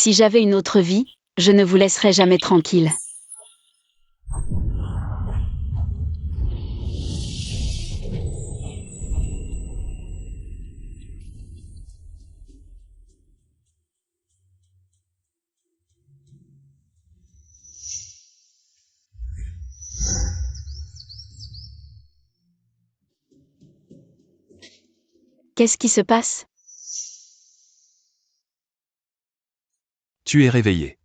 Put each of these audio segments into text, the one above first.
Si j'avais une autre vie, je ne vous laisserais jamais tranquille. Qu'est-ce qui se passe? Tu es réveillé.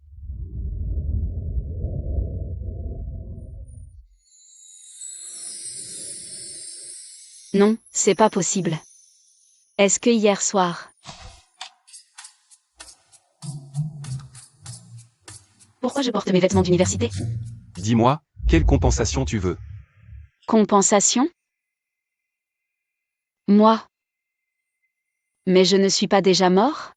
Non, c'est pas possible. Est-ce que hier soir... Pourquoi je porte mes vêtements d'université? Dis-moi, quelle compensation tu veux? Compensation? Moi? Mais je ne suis pas déjà mort?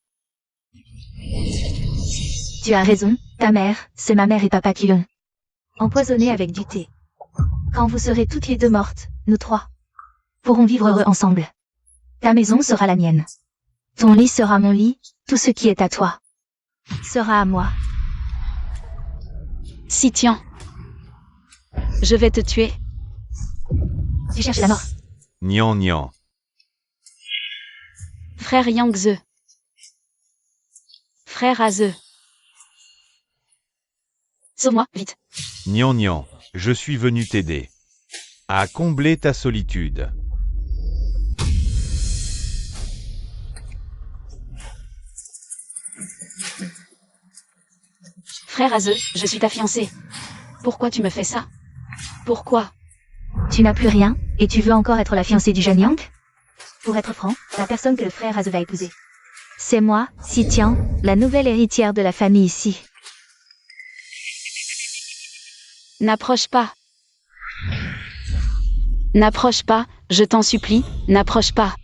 Tu as raison, ta mère, c'est ma mère et papa qui l'ont empoisonné avec du thé. Quand vous serez toutes les deux mortes, nous trois pourrons vivre heureux ensemble. Ta maison sera la mienne. Ton lit sera mon lit, tout ce qui est à toi sera à moi. Sitian. Je vais te tuer. Tu cherches la mort. Nian nian. Frère Yangze. Frère Aze. Sauve-moi, vite. Nian nian, je suis venu t'aider. À combler ta solitude. Frère Aze, je suis ta fiancée. Pourquoi tu me fais ça? Pourquoi? Tu n'as plus rien, et tu veux encore être la fiancée du jeune Yang? Pour être franc, la personne que le frère Aze va épouser, c'est moi, Sitian, la nouvelle héritière de la famille ici. N'approche pas. N'approche pas, je t'en supplie, n'approche pas.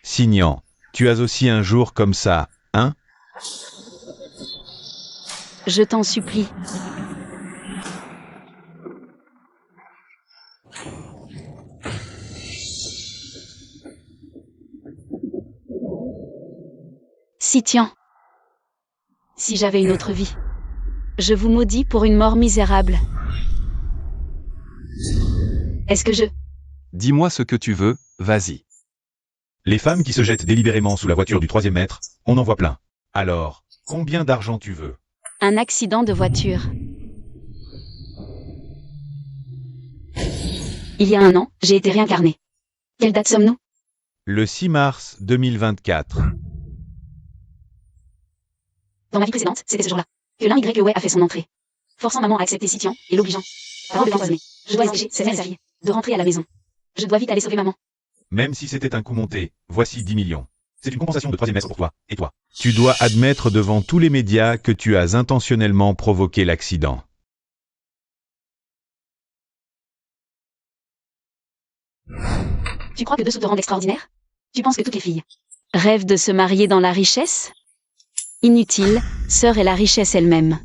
Signan, tu as aussi un jour comme ça, hein? Je t'en supplie. Sitian. Si j'avais une autre vie. Je vous maudis pour une mort misérable. Est-ce que je... Dis-moi ce que tu veux, vas-y. Les femmes qui se jettent délibérément sous la voiture du troisième maître, on en voit plein. Alors, combien d'argent tu veux? Un accident de voiture. Il y a 1 an, j'ai été réincarné. Quelle date sommes-nous? Le 6 mars 2024. Dans ma vie précédente, c'était ce jour-là que l'un YOE a fait son entrée, forçant maman à accepter Sitian et l'obligeant, parole de l'empoisonné. Je dois exiger, c'est sa fille, de rentrer à la maison. Je dois vite aller sauver maman. Même si c'était un coup monté, voici 10 millions. C'est une compensation de troisième maître pour toi, et toi. Tu dois admettre devant tous les médias que tu as intentionnellement provoqué l'accident. Tu crois que deux te rendent extraordinaire? Tu penses que toutes les filles rêvent de se marier dans la richesse? Inutile, sœur est la richesse elle-même.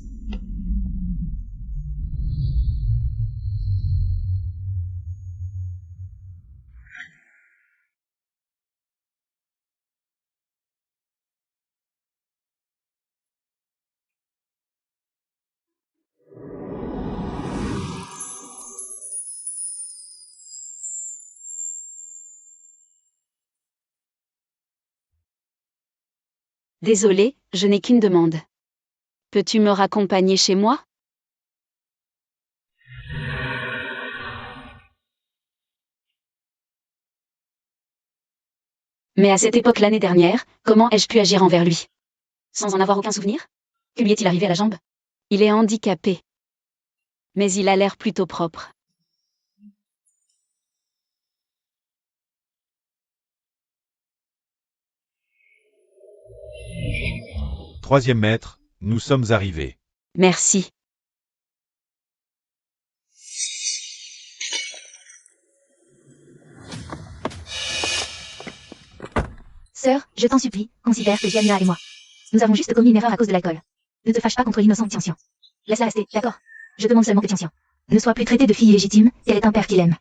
Désolé, je n'ai qu'une demande. Peux-tu me raccompagner chez moi? Mais à cette époque l'année dernière, comment ai-je pu agir envers lui? Sans en avoir aucun souvenir? Que lui est-il arrivé à la jambe? Il est handicapé. Mais il a l'air plutôt propre. Troisième maître, nous sommes arrivés. Merci. Sœur, je t'en supplie, considère que Gianna et moi, nous avons juste commis une erreur à cause de l'alcool. Ne te fâche pas contre l'innocent Tianxian. Laisse-la rester, d'accord? Je demande seulement que Tianxian ne soit plus traitée de fille illégitime, qu'elle est un père qu'il aime.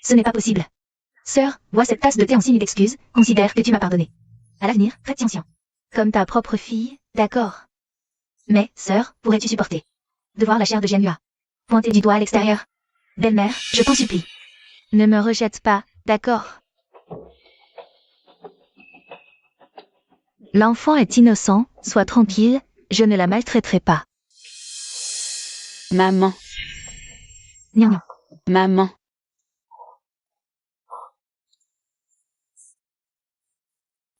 Ce n'est pas possible. Sœur, bois cette tasse de thé en signe d'excuse, considère que tu m'as pardonné. À l'avenir, traite Tianxian comme ta propre fille, D'accord. Mais, sœur, pourrais-tu supporter de voir la chair de Jianyua pointer du doigt à l'extérieur? Belle-mère, je t'en supplie. Ne me rejette pas, d'accord? L'enfant est innocent, sois tranquille, je ne la maltraiterai pas. Maman, Nian. maman.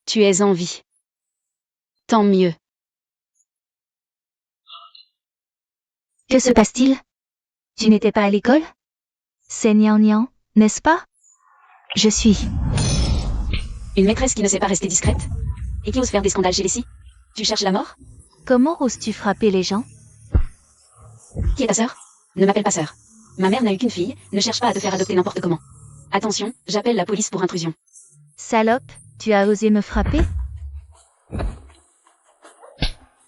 Tu es en vie. Tant mieux. Que se passe-t-il? Tu n'étais pas à l'école? C'est Nian, n'est-ce pas? Je suis. Une maîtresse qui ne sait pas rester discrète et qui ose faire des scandales chez les si. Tu cherches la mort? Comment oses-tu frapper les gens? Qui est ta sœur? Ne m'appelle pas sœur. Ma mère n'a eu qu'une fille, ne cherche pas à te faire adopter n'importe comment. Attention, j'appelle la police pour intrusion. Salope, tu as osé me frapper?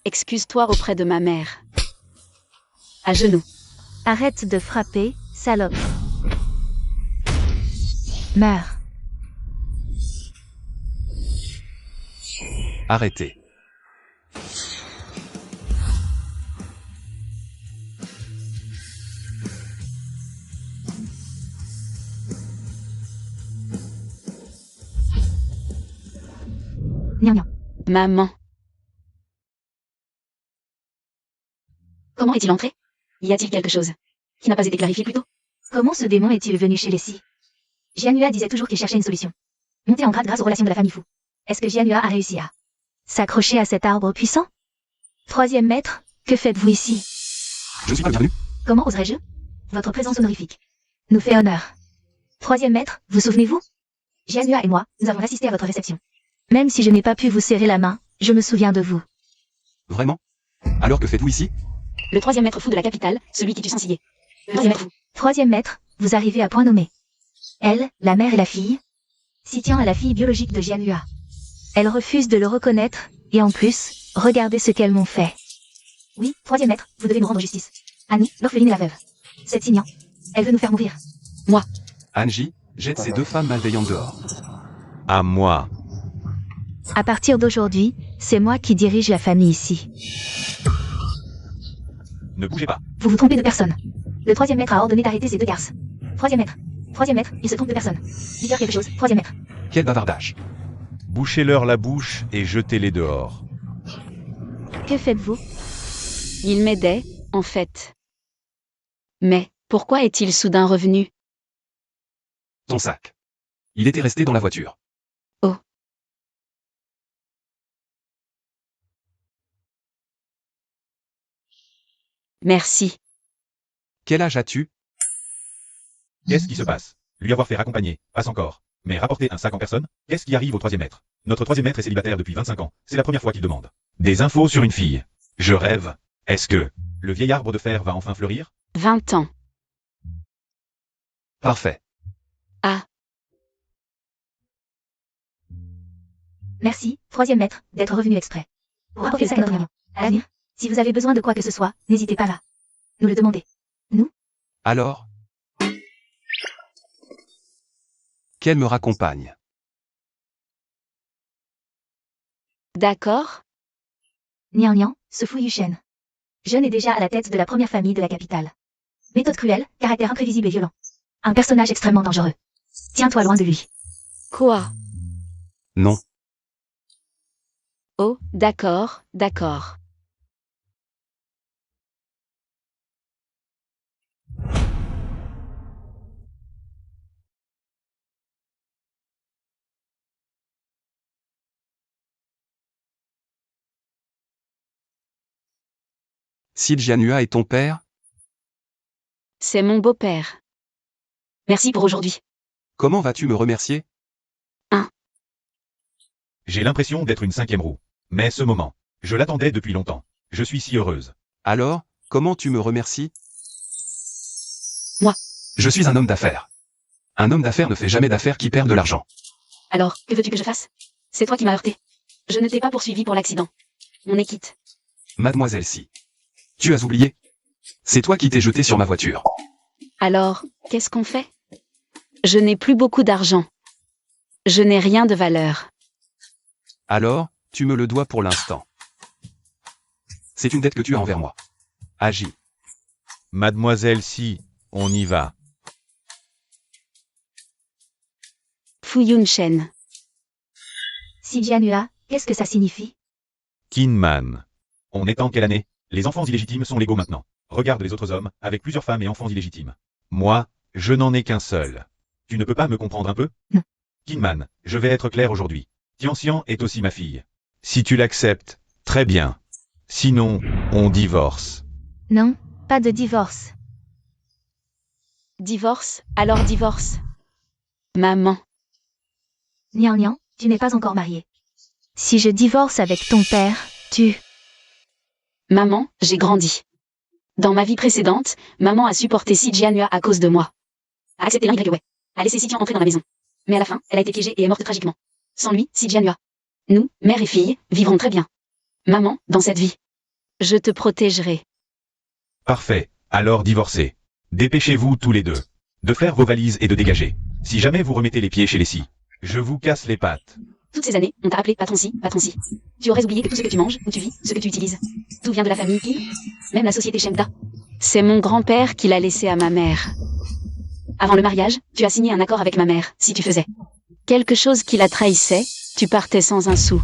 Excuse-toi auprès de ma mère. À genoux. Arrête de frapper, salope. Meurs. Arrêtez. Nian. Maman. Comment est-il entré? Y a-t-il quelque chose qui n'a pas été clarifié plus tôt? Comment ce démon est-il venu chez les si? Jianyua disait toujours qu'il cherchait une solution. Monter en grade grâce aux relations de la famille fou. Est-ce que Jianyua a réussi à s'accrocher à cet arbre puissant? Troisième maître, que faites-vous ici? Je ne suis pas bienvenu. Comment oserais-je? Votre présence honorifique nous fait honneur. Troisième maître, vous souvenez-vous? Jianyua et moi, nous avons assisté à votre réception. Même si je n'ai pas pu vous serrer la main, je me souviens de vous. Vraiment? Alors que faites-vous ici? Le troisième maître fou de la capitale, celui qui tue Saint-Sillé. Le troisième maître fou. Troisième maître, vous arrivez à point nommé. Elle, la mère et la fille, s'y tient à la fille biologique de Jianyua. Elle refuse de le reconnaître, et en plus, regardez ce qu'elles m'ont fait. Oui, troisième maître, vous devez nous rendre justice. À nous, l'orpheline et la veuve. Cette Signan. Elle veut nous faire mourir. Angie, jette ces deux femmes malveillantes dehors. À moi. À partir d'aujourd'hui, c'est moi qui dirige la famille ici. Ne bougez pas. Vous vous trompez de personne. Le troisième maître a ordonné d'arrêter ces deux garces. Troisième maître, il se trompe de personne. Dites-leur quelque chose, troisième maître. Quel bavardage. Bouchez-leur la bouche et jetez-les dehors. Que faites-vous? Il m'aidait, en fait. Mais, pourquoi est-il soudain revenu? Ton sac. Il était resté dans la voiture. Oh. Merci. Quel âge as-tu? Qu'est-ce qui se passe? Lui avoir fait raccompagner, passe encore. Mais rapporter un sac en personne? Qu'est-ce qui arrive au troisième maître? Notre troisième maître est célibataire depuis 25 ans. C'est la première fois qu'il demande des infos sur une fille. Je rêve. Est-ce que le vieil arbre de fer va enfin fleurir? 20 ans. Parfait. Ah, Merci, troisième maître, d'être revenu exprès. Pour apporter ça à notre maman. À l'avenir, si vous avez besoin de quoi que ce soit, n'hésitez pas là. Nous le demander. Alors? Qu'elle me raccompagne. d'accord. Nian, ce fou Yuchen. Jeune et déjà à la tête de la première famille de la capitale. Méthode cruelle, caractère imprévisible et violent. Un personnage extrêmement dangereux. Tiens-toi loin de lui. Quoi? Non. Oh, d'accord, d'accord. Si Jianyua est ton père? C'est mon beau-père. Merci pour aujourd'hui. Comment vas-tu me remercier? J'ai l'impression d'être une cinquième roue. Mais ce moment, je l'attendais depuis longtemps. Je suis si heureuse. Alors, comment tu me remercies? Moi. Je suis un homme d'affaires. Un homme d'affaires ne fait jamais d'affaires qui perdent de l'argent. Alors, que veux-tu que je fasse? C'est toi qui m'as heurté. Je ne t'ai pas poursuivi pour l'accident. On est quitte. Mademoiselle Si. Tu as oublié? C'est toi qui t'es jeté sur ma voiture. Alors, qu'est-ce qu'on fait? Je n'ai plus beaucoup d'argent. Je n'ai rien de valeur. Alors, tu me le dois pour l'instant. C'est une dette que tu as envers moi. Agis. Mademoiselle Si, on y va. Fu Yunshen. Si Jianhua, qu'est-ce que ça signifie? Kinman. On est en quelle année? Les enfants illégitimes sont légaux maintenant. Regarde les autres hommes, avec plusieurs femmes et enfants illégitimes. Moi, je n'en ai qu'un seul. Tu ne peux pas me comprendre un peu? Non. Kinman, je vais être clair aujourd'hui. Tianxian est aussi ma fille. Si tu l'acceptes, très bien. Sinon, on divorce. Non, pas de divorce. Divorce, alors divorce. Maman. Nian Nian, tu n'es pas encore marié. Si je divorce avec ton père, tu... Maman, j'ai grandi. Dans ma vie précédente, maman a supporté Si Jianhua à cause de moi. A accepté l'Y, a laissé Si Tian entrer dans la maison. Mais à la fin, elle a été piégée et est morte tragiquement. Sans lui, Si Jianhua. Nous, mère et fille, vivrons très bien. Maman, dans cette vie. Je te protégerai. Parfait, alors divorcez. Dépêchez-vous tous les deux. De faire vos valises et de dégager. Si jamais vous remettez les pieds chez les Si, je vous casse les pattes. Toutes ces années, on t'a appelé patron Si, patron Si. Tu aurais oublié que tout ce que tu manges, où tu vis, ce que tu utilises, tout vient de la famille Qin, même la société Shemda. C'est mon grand-père qui l'a laissé à ma mère. Avant le mariage, tu as signé un accord avec ma mère, si tu faisais quelque chose qui la trahissait, tu partais sans un sou.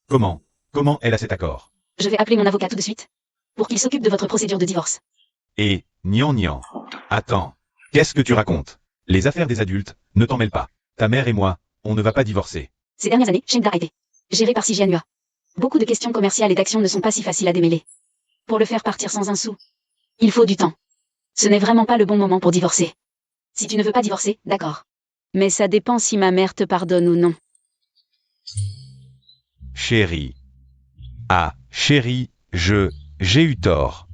Comment elle a cet accord? Je vais appeler mon avocat tout de suite, pour qu'il s'occupe de votre procédure de divorce. Et, Nian Nian. Attends, qu'est-ce que tu racontes? Les affaires des adultes, ne t'en mêle pas. Ta mère et moi, on ne va pas divorcer. Ces dernières années, Shemda a été gérée par Si Jianhua. Beaucoup de questions commerciales et d'actions ne sont pas si faciles à démêler. Pour le faire partir sans un sou, il faut du temps. Ce n'est vraiment pas le bon moment pour divorcer. Si tu ne veux pas divorcer, d'accord. Mais ça dépend si ma mère te pardonne ou non. Chérie. Ah, chérie, j'ai eu tort.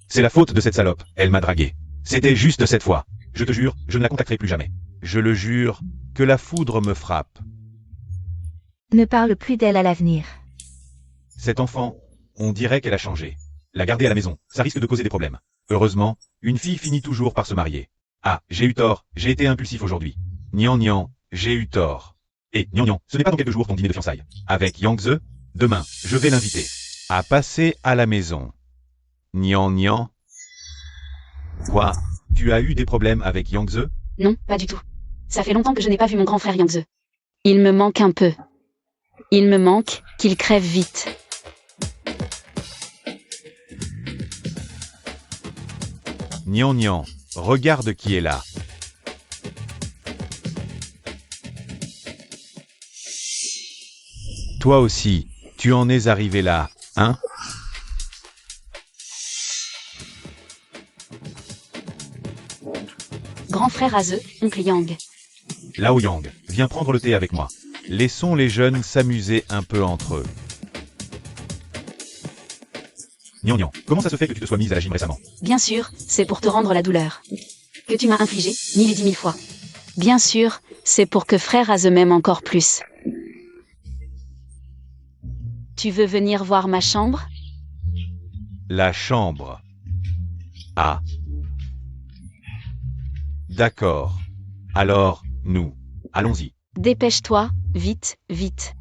C'est la faute de cette salope, elle m'a dragué. C'était juste cette fois. Je te jure, je ne la contacterai plus jamais. Je le jure, que la foudre me frappe. Ne parle plus d'elle à l'avenir. Cette enfant, on dirait qu'elle a changé. La garder à la maison, ça risque de causer des problèmes. Heureusement, une fille finit toujours par se marier. Ah, j'ai eu tort, j'ai été impulsif aujourd'hui. Nian Nian, j'ai eu tort. Et Nian Nian, ce n'est pas dans quelques jours ton dîner de fiançailles. Avec Yang Ze, demain, je vais l'inviter à passer à la maison. Nian Nian. Quoi? Tu as eu des problèmes avec Yang Ze? Non, pas du tout. Ça fait longtemps que je n'ai pas vu mon grand frère Yang Ze. Il me manque un peu. Il me manque qu'il crève vite. Nian Nian, regarde qui est là. Toi aussi, tu en es arrivé là, hein? Grand frère Aze, oncle Yang. Lao Yang, viens prendre le thé avec moi. Laissons les jeunes s'amuser un peu entre eux. Nian Nian, comment ça se fait que tu te sois mise à la gym récemment? Bien sûr, c'est pour te rendre la douleur que tu m'as infligée, 1000 et 10 000 fois. Bien sûr, c'est pour que frère Aze m'aime encore plus. Tu veux venir voir ma chambre? La chambre. Ah. D'accord. Alors, nous. Allons-y. Dépêche-toi, vite, vite.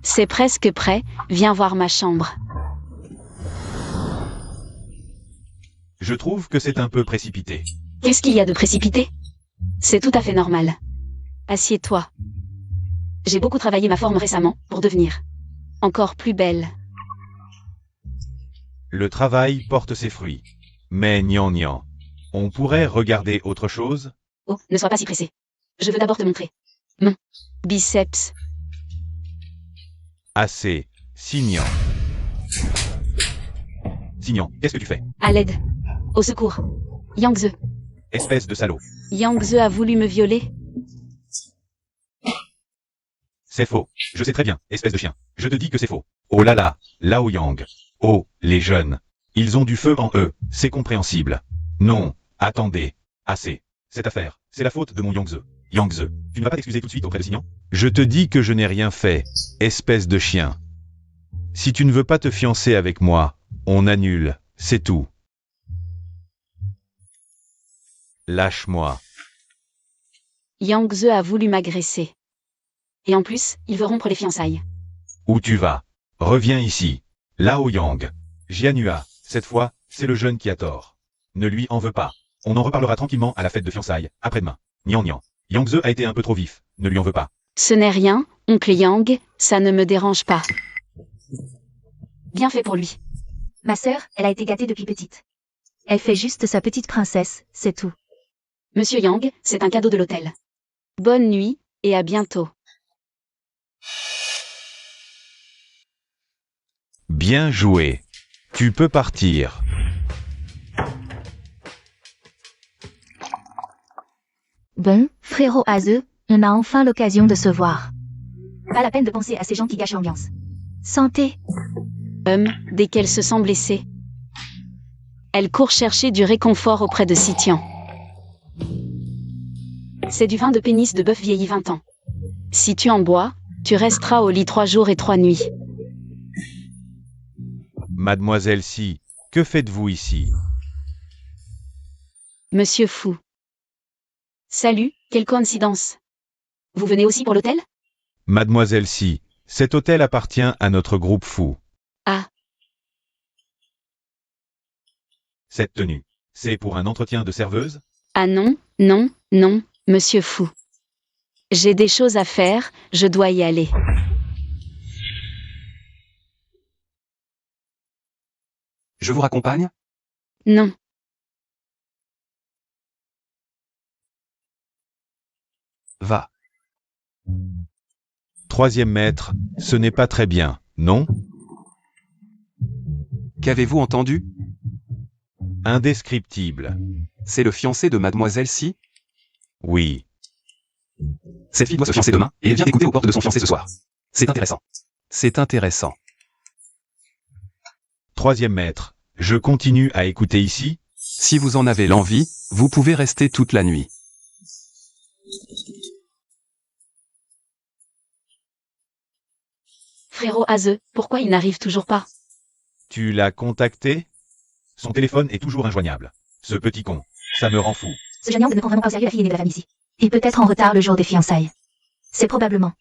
C'est presque prêt, viens voir ma chambre. Je trouve que c'est un peu précipité. Qu'est-ce qu'il y a de précipité? C'est tout à fait normal. Assieds-toi. J'ai beaucoup travaillé ma forme récemment pour devenir encore plus belle. Le travail porte ses fruits. Mais Nian Nian, on pourrait regarder autre chose? Oh, ne sois pas si pressé. Je veux d'abord te montrer mon biceps. Assez. Signan. Signan, qu'est-ce que tu fais? À l'aide. Au secours. Yang Ze. Espèce de salaud. Yang Ze a voulu me violer. C'est faux. Je sais très bien, espèce de chien. Je te dis que c'est faux. Oh là là, Lao Yang. Oh, les jeunes. Ils ont du feu en eux, c'est compréhensible. Non, attendez. Assez. Cette affaire, c'est la faute de mon Yang Ze. Yang Ze, tu ne vas pas t'excuser tout de suite auprès de Signan? Je te dis que je n'ai rien fait, espèce de chien. Si tu ne veux pas te fiancer avec moi, on annule, c'est tout. Lâche-moi. Yang Ze a voulu m'agresser. Et en plus, il veut rompre les fiançailles. Où tu vas? Reviens ici. Lao Yang. Jianhua, cette fois, c'est le jeune qui a tort. Ne lui en veux pas. On en reparlera tranquillement à la fête de fiançailles, après-demain. Nian Nian. Yangze a été un peu trop vif, ne lui en veux pas. Ce n'est rien, oncle Yang, ça ne me dérange pas. Bien fait pour lui. Ma sœur, elle a été gâtée depuis petite. Elle fait juste sa petite princesse, c'est tout. Monsieur Yang, c'est un cadeau de l'hôtel. Bonne nuit, et à bientôt. Bien joué. Tu peux partir. Bon, frérot Aze, on a enfin l'occasion de se voir. Pas la peine de penser à ces gens qui gâchent l'ambiance. Santé. Dès qu'elle se sent blessée. Elle court chercher du réconfort auprès de Sitian. C'est du vin de pénis de bœuf vieilli 20 ans. Si tu en bois, tu resteras au lit 3 jours et 3 nuits. Mademoiselle Si, que faites-vous ici? Monsieur Fou. Salut, quelle coïncidence. Vous venez aussi pour l'hôtel? Mademoiselle Si, cet hôtel appartient à notre groupe fou. Ah. Cette tenue, c'est pour un entretien de serveuse? Ah non, non, non, monsieur Fou. J'ai des choses à faire, je dois y aller. Je vous raccompagne? Non. Va. Troisième maître, ce n'est pas très bien, non? Qu'avez-vous entendu? Indescriptible. C'est le fiancé de Mademoiselle Si? Oui. Cette fille doit se fiancer demain, et elle vient écouter aux portes de son fiancé ce soir. C'est intéressant. C'est intéressant. Troisième maître, je continue à écouter ici? Si vous en avez l'envie, vous pouvez rester toute la nuit. Frérot Aze, pourquoi il n'arrive toujours pas? Tu l'as contacté? Son téléphone est toujours injoignable. Ce petit con, ça me rend fou. Ce jeune Yang ne prend vraiment pas au sérieux la fille aînée de la famille ici. Il peut être en retard le jour des fiançailles. C'est probablement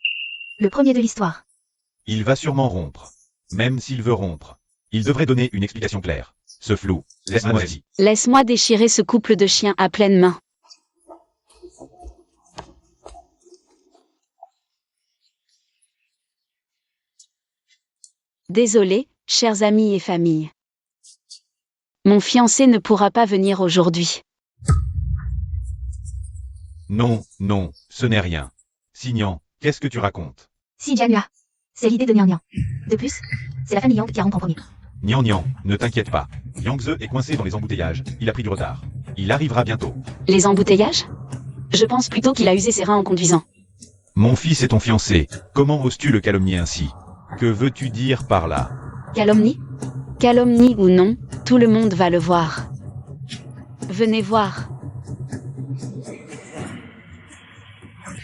le premier de l'histoire. Il va sûrement rompre. Même s'il veut rompre, il devrait donner une explication claire. Ce flou, laisse-moi ici. Laisse-moi déchirer ce couple de chiens à pleine main. Désolé, chers amis et famille. Mon fiancé ne pourra pas venir aujourd'hui. Non, non, ce n'est rien. Signan, qu'est-ce que tu racontes? Si Jianhua. C'est l'idée de Nian Nian. De plus, c'est la famille Yang qui rentre en premier. Nian Nian, ne t'inquiète pas. Yangze est coincé dans les embouteillages, il a pris du retard. Il arrivera bientôt. Les embouteillages? Je pense plutôt qu'il a usé ses reins en conduisant. Mon fils est ton fiancé, comment oses-tu le calomnier ainsi? Que veux-tu dire par là? Calomnie? Calomnie ou non, tout le monde va le voir. Venez voir.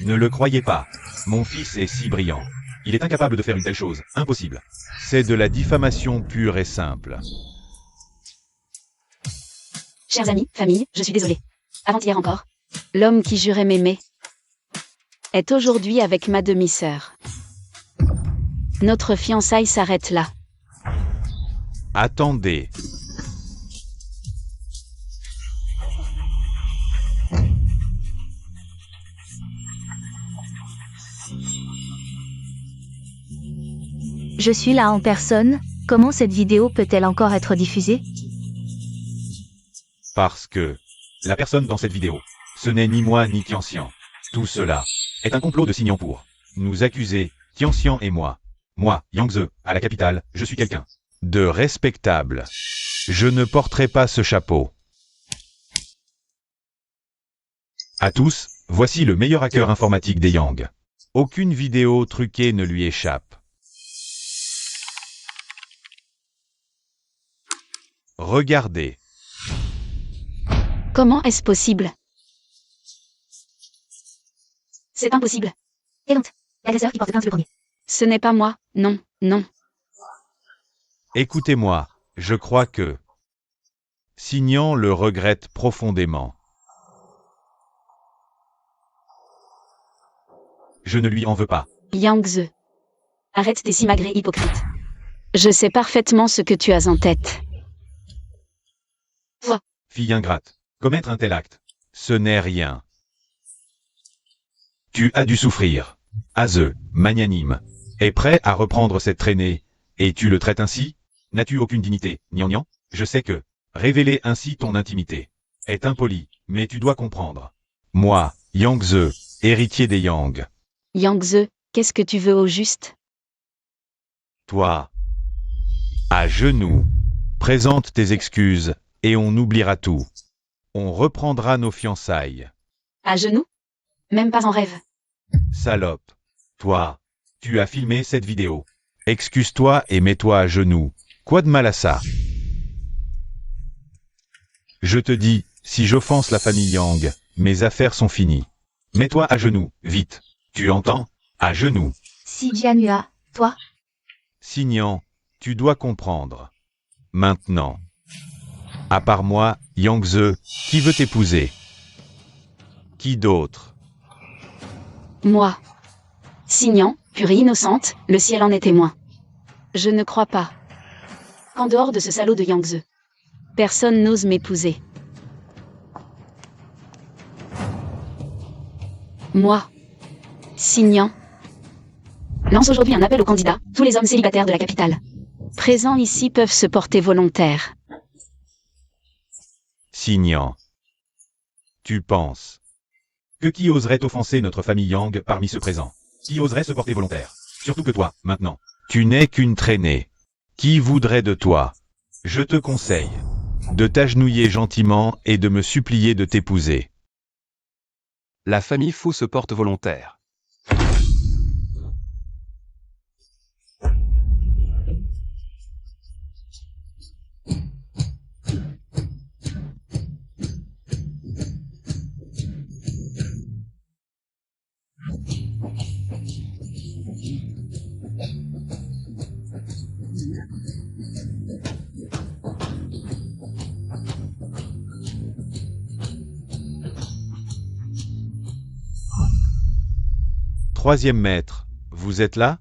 Ne le croyez pas. Mon fils est si brillant. Il est incapable de faire une telle chose, impossible. C'est de la diffamation pure et simple. Chers amis, famille, je suis désolée. Avant-hier encore, l'homme qui jurait m'aimer est aujourd'hui avec ma demi-sœur. Notre fiançaille s'arrête là. Attendez. Je suis là en personne, comment cette vidéo peut-elle encore être diffusée? Parce que la personne dans cette vidéo, ce n'est ni moi ni Tianxian. Tout cela est un complot de Signan pour nous accuser, Tianxian et moi. Moi, Yangze, à la capitale, je suis quelqu'un de respectable. Je ne porterai pas ce chapeau. À tous, voici le meilleur hacker informatique des Yang. Aucune vidéo truquée ne lui échappe. Regardez. Comment est-ce possible? C'est impossible. Quelle honte. L'agresseur qui porte plainte le premier. Ce n'est pas moi, non, non. Écoutez-moi, je crois que Signan le regrette profondément. Je ne lui en veux pas. Yangze. Arrête tes simagrées hypocrites. Je sais parfaitement ce que tu as en tête. Fille ingrate. Commettre un tel acte. Ce n'est rien. Tu as dû souffrir. Azeux, magnanime, est prêt à reprendre cette traînée, et tu le traites ainsi? N'as-tu aucune dignité, gnangnan? Je sais que révéler ainsi ton intimité est impoli, mais tu dois comprendre. Moi, Yangze, héritier des Yang. Yangze, qu'est-ce que tu veux au juste? Toi, à genoux, présente tes excuses, et on oubliera tout. On reprendra nos fiançailles. À genoux? Même pas en rêve. Salope. Toi, tu as filmé cette vidéo. Excuse-toi et mets-toi à genoux. Quoi de mal à ça? Je te dis, si j'offense la famille Yang, mes affaires sont finies. Mets-toi à genoux, vite. Tu entends? À genoux. Si Jianhua, toi, Signan, tu dois comprendre. Maintenant. À part moi, Yangze, qui veut t'épouser? Qui d'autre? Moi. Signan, pure et innocente, le ciel en est témoin. Je ne crois pas qu'en dehors de ce salaud de Yangze, personne n'ose m'épouser. Moi. Signan. Lance aujourd'hui un appel aux candidats, tous les hommes célibataires de la capitale. Présents ici peuvent se porter volontaires. Signan. Tu penses que qui oserait offenser notre famille Yang parmi ceux présents? Qui oserait se porter volontaire? Surtout que toi, maintenant. Tu n'es qu'une traînée. Qui voudrait de toi? Je te conseille de t'agenouiller gentiment et de me supplier de t'épouser. La famille Fu se porte volontaire. Troisième maître, vous êtes là?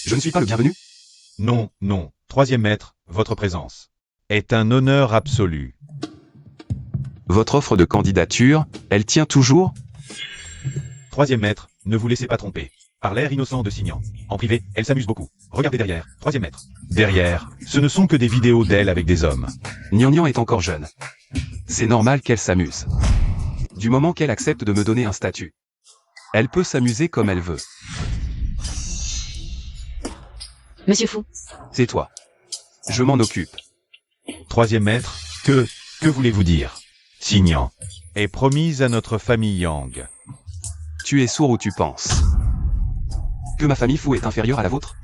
Je ne suis pas le bienvenu? Non, non. Troisième maître, votre présence est un honneur absolu. Votre offre de candidature, elle tient toujours? Troisième maître, ne vous laissez pas tromper par l'air innocent de Signan. En privé, elle s'amuse beaucoup. Regardez derrière. Troisième maître. Derrière, ce ne sont que des vidéos d'elle avec des hommes. Gnangnan est encore jeune. C'est normal qu'elle s'amuse. Du moment qu'elle accepte de me donner un statut, elle peut s'amuser comme elle veut. Monsieur Fu, C'est toi. Je m'en occupe. Troisième maître, que voulez-vous dire? Signan est promise à notre famille Yang. Tu es sourd ou tu penses que ma famille Fu est inférieure à la vôtre?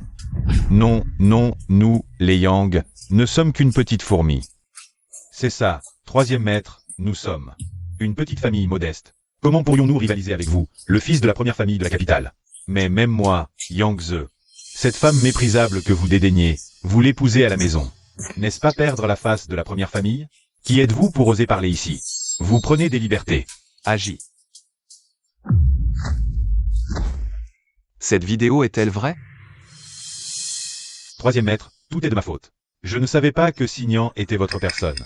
Non, non, nous, les Yang, ne sommes qu'une petite fourmi. C'est ça, troisième maître, nous sommes une petite famille modeste. Comment pourrions-nous rivaliser avec vous, le fils de la première famille de la capitale? Mais même moi, Yangze, cette femme méprisable que vous dédaignez, vous l'épousez à la maison. N'est-ce pas perdre la face de la première famille? Qui êtes-vous pour oser parler ici? Vous prenez des libertés. Agis. Cette vidéo est-elle vraie? Troisième maître, tout est de ma faute. Je ne savais pas que Signan était votre personne.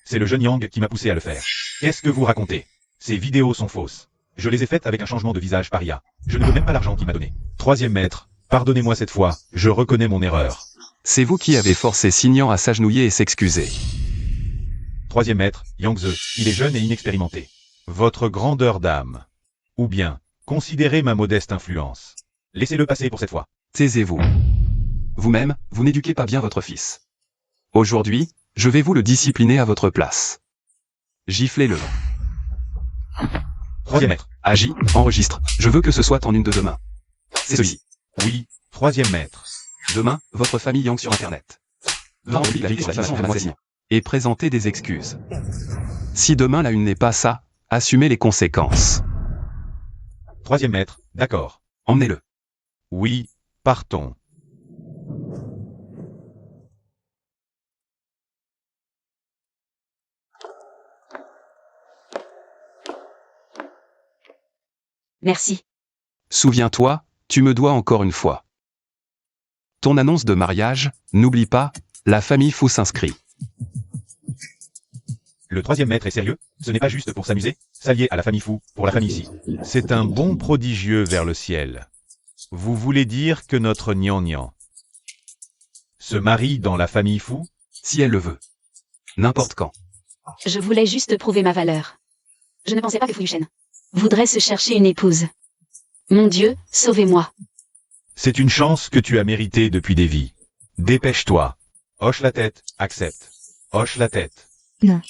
C'est le jeune Yang qui m'a poussé à le faire. Qu'est-ce que vous racontez? Ces vidéos sont fausses. Je les ai faites avec un changement de visage par IA. Je ne veux même pas l'argent qu'il m'a donné. Troisième maître, pardonnez-moi cette fois, je reconnais mon erreur. C'est vous qui avez forcé Signan à s'agenouiller et s'excuser. Troisième maître, Yangze, il est jeune et inexpérimenté. Votre grandeur d'âme. Ou bien, considérez ma modeste influence. Laissez-le passer pour cette fois. Taisez-vous. Vous-même, vous n'éduquez pas bien votre fils. Aujourd'hui, je vais vous le discipliner à votre place. Giflez-le. Troisième maître. Agis, enregistre. Je veux que ce soit en une de demain. C'est ceci. Oui, troisième maître. Demain, votre famille Yang sur Internet. Et présenter des excuses. Si demain la une n'est pas ça, assumez les conséquences. Troisième maître, d'accord. Emmenez-le. Oui, partons. merci. Souviens-toi, tu me dois encore une fois. Ton annonce de mariage, n'oublie pas, la famille Fou s'inscrit. Le troisième maître est sérieux? Ce n'est pas juste pour s'amuser? S'allier à la famille Fou, pour la famille ici. C'est un bond prodigieux vers le ciel. Vous voulez dire que notre gnangnan se marie dans la famille Fou? Si elle le veut. N'importe quand. Je voulais juste prouver ma valeur. Je ne pensais pas que Fu Yuchen voudrait se chercher une épouse. Mon Dieu, sauvez-moi. C'est une chance que tu as méritée depuis des vies. Dépêche-toi. Hoche la tête, accepte. Hoche la tête. Non.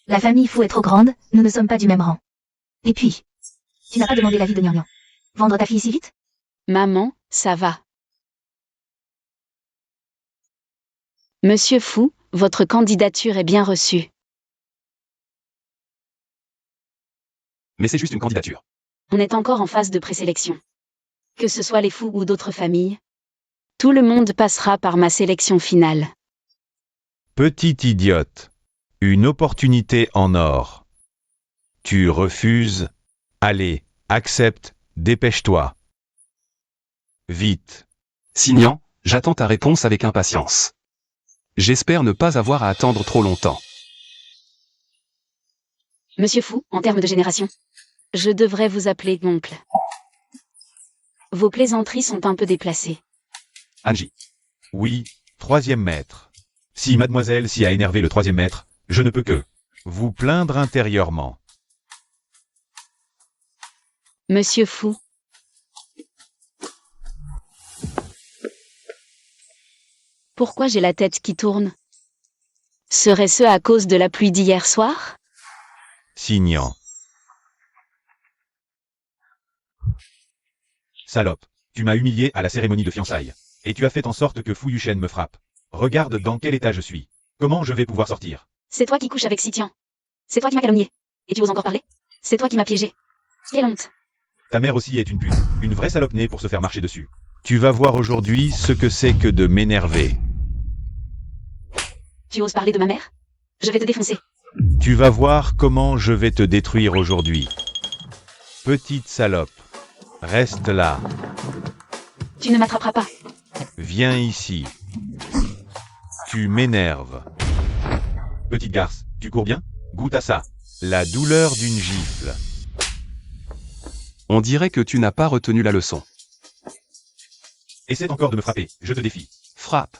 La famille Fou est trop grande, nous ne sommes pas du même rang. Et puis, tu n'as pas demandé l'avis de Nian. Vendre ta fille si vite? Maman, ça va. Monsieur Fou, votre candidature est bien reçue. Mais c'est juste une candidature. On est encore en phase de présélection. Que ce soit les Fous ou d'autres familles, tout le monde passera par ma sélection finale. Petite idiote. Une opportunité en or. Tu refuses? Allez, accepte, dépêche-toi. Vite. Signan, j'attends ta réponse avec impatience. J'espère ne pas avoir à attendre trop longtemps. Monsieur Fou, en termes de génération, je devrais vous appeler oncle. Vos plaisanteries sont un peu déplacées. Angie. Oui, troisième maître. Si mademoiselle s'y a énervé le troisième maître, je ne peux que vous plaindre intérieurement. Monsieur Fou. Pourquoi j'ai la tête qui tourne? Serait-ce à cause de la pluie d'hier soir? Signan. Salope, tu m'as humilié à la cérémonie de fiançailles. Et tu as fait en sorte que Fu Yuchen me frappe. Regarde dans quel état je suis. Comment je vais pouvoir sortir? C'est toi qui couches avec Sitian. C'est toi qui m'as calomnié. Et tu oses encore parler? C'est toi qui m'as piégé. Quelle honte. Ta mère aussi est une pute. Une vraie salope née pour se faire marcher dessus. Tu vas voir aujourd'hui ce que c'est que de m'énerver. Tu oses parler de ma mère? Je vais te défoncer. Tu vas voir comment je vais te détruire aujourd'hui. Petite salope. Reste là. Tu ne m'attraperas pas. Viens ici. Tu m'énerves. Petite garce, tu cours bien? Goûte à ça. La douleur d'une gifle. On dirait que tu n'as pas retenu la leçon. Essaie encore de me frapper, je te défie. Frappe.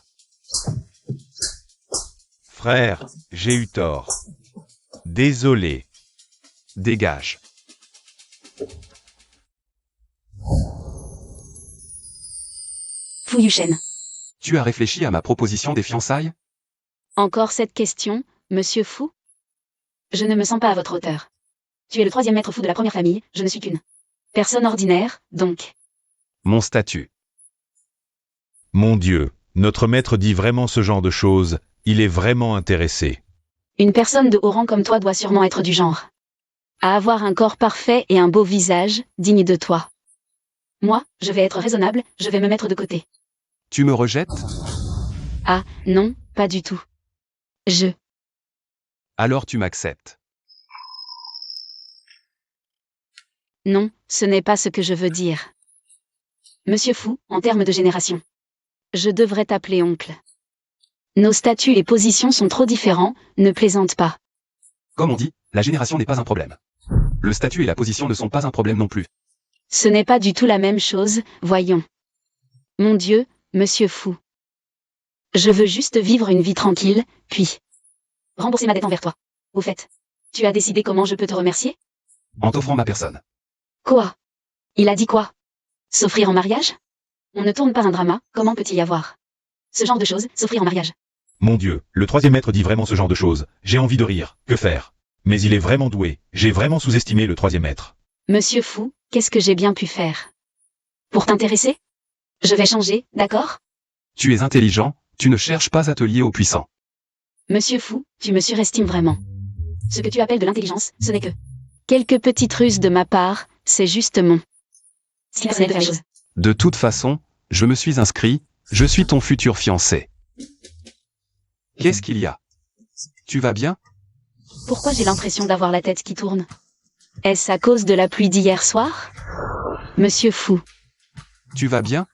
Frère, j'ai eu tort. Désolé. Dégage. Fu Yuchen. Tu as réfléchi à ma proposition des fiançailles? Encore cette question, monsieur Fou? Je ne me sens pas à votre hauteur. Tu es le troisième maître fou de la première famille, je ne suis qu'une personne ordinaire, donc. Mon statut. Mon Dieu, notre maître dit vraiment ce genre de choses, il est vraiment intéressé. Une personne de haut rang comme toi doit sûrement être du genre à avoir un corps parfait et un beau visage, digne de toi. Moi, je vais être raisonnable, je vais me mettre de côté. Tu me rejettes? Ah, non, pas du tout. Alors tu m'acceptes. Non, ce n'est pas ce que je veux dire. Monsieur Fou, en termes de génération. Je devrais t'appeler oncle. Nos statuts et positions sont trop différents, ne plaisante pas. Comme on dit, la génération n'est pas un problème. Le statut et la position ne sont pas un problème non plus. Ce n'est pas du tout la même chose, voyons. Mon Dieu, monsieur Fou. Je veux juste vivre une vie tranquille, puis rembourser ma dette envers toi. Au fait, tu as décidé comment je peux te remercier? En t'offrant ma personne. Quoi? Il a dit quoi? S'offrir en mariage? On ne tourne pas un drama, comment peut-il y avoir ce genre de choses, s'offrir en mariage? Mon Dieu, le troisième maître dit vraiment ce genre de choses, j'ai envie de rire, que faire? Mais il est vraiment doué, j'ai vraiment sous-estimé le troisième maître. Monsieur Fou, qu'est-ce que j'ai bien pu faire? Pour t'intéresser? Je vais changer, d'accord? Tu es intelligent, tu ne cherches pas à te lier aux puissants. Monsieur Fou, tu me surestimes vraiment. Ce que tu appelles de l'intelligence, ce n'est que quelques petites ruses de ma part, c'est juste mon style personnel de faire les choses. De toute façon, je me suis inscrit, je suis ton futur fiancé. Qu'est-ce qu'il y a? Tu vas bien? Pourquoi j'ai l'impression d'avoir la tête qui tourne? Est-ce à cause de la pluie d'hier soir? Monsieur Fou. Tu vas bien?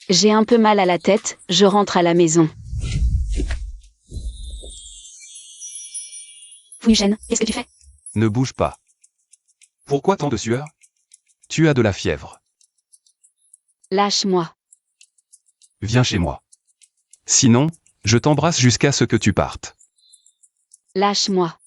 J'ai un peu mal à la tête, je rentre à la maison. Fuyuchen, qu'est-ce que tu fais? Ne bouge pas. Pourquoi tant de sueur? Tu as de la fièvre. Lâche-moi. Viens chez moi. Sinon, je t'embrasse jusqu'à ce que tu partes. Lâche-moi.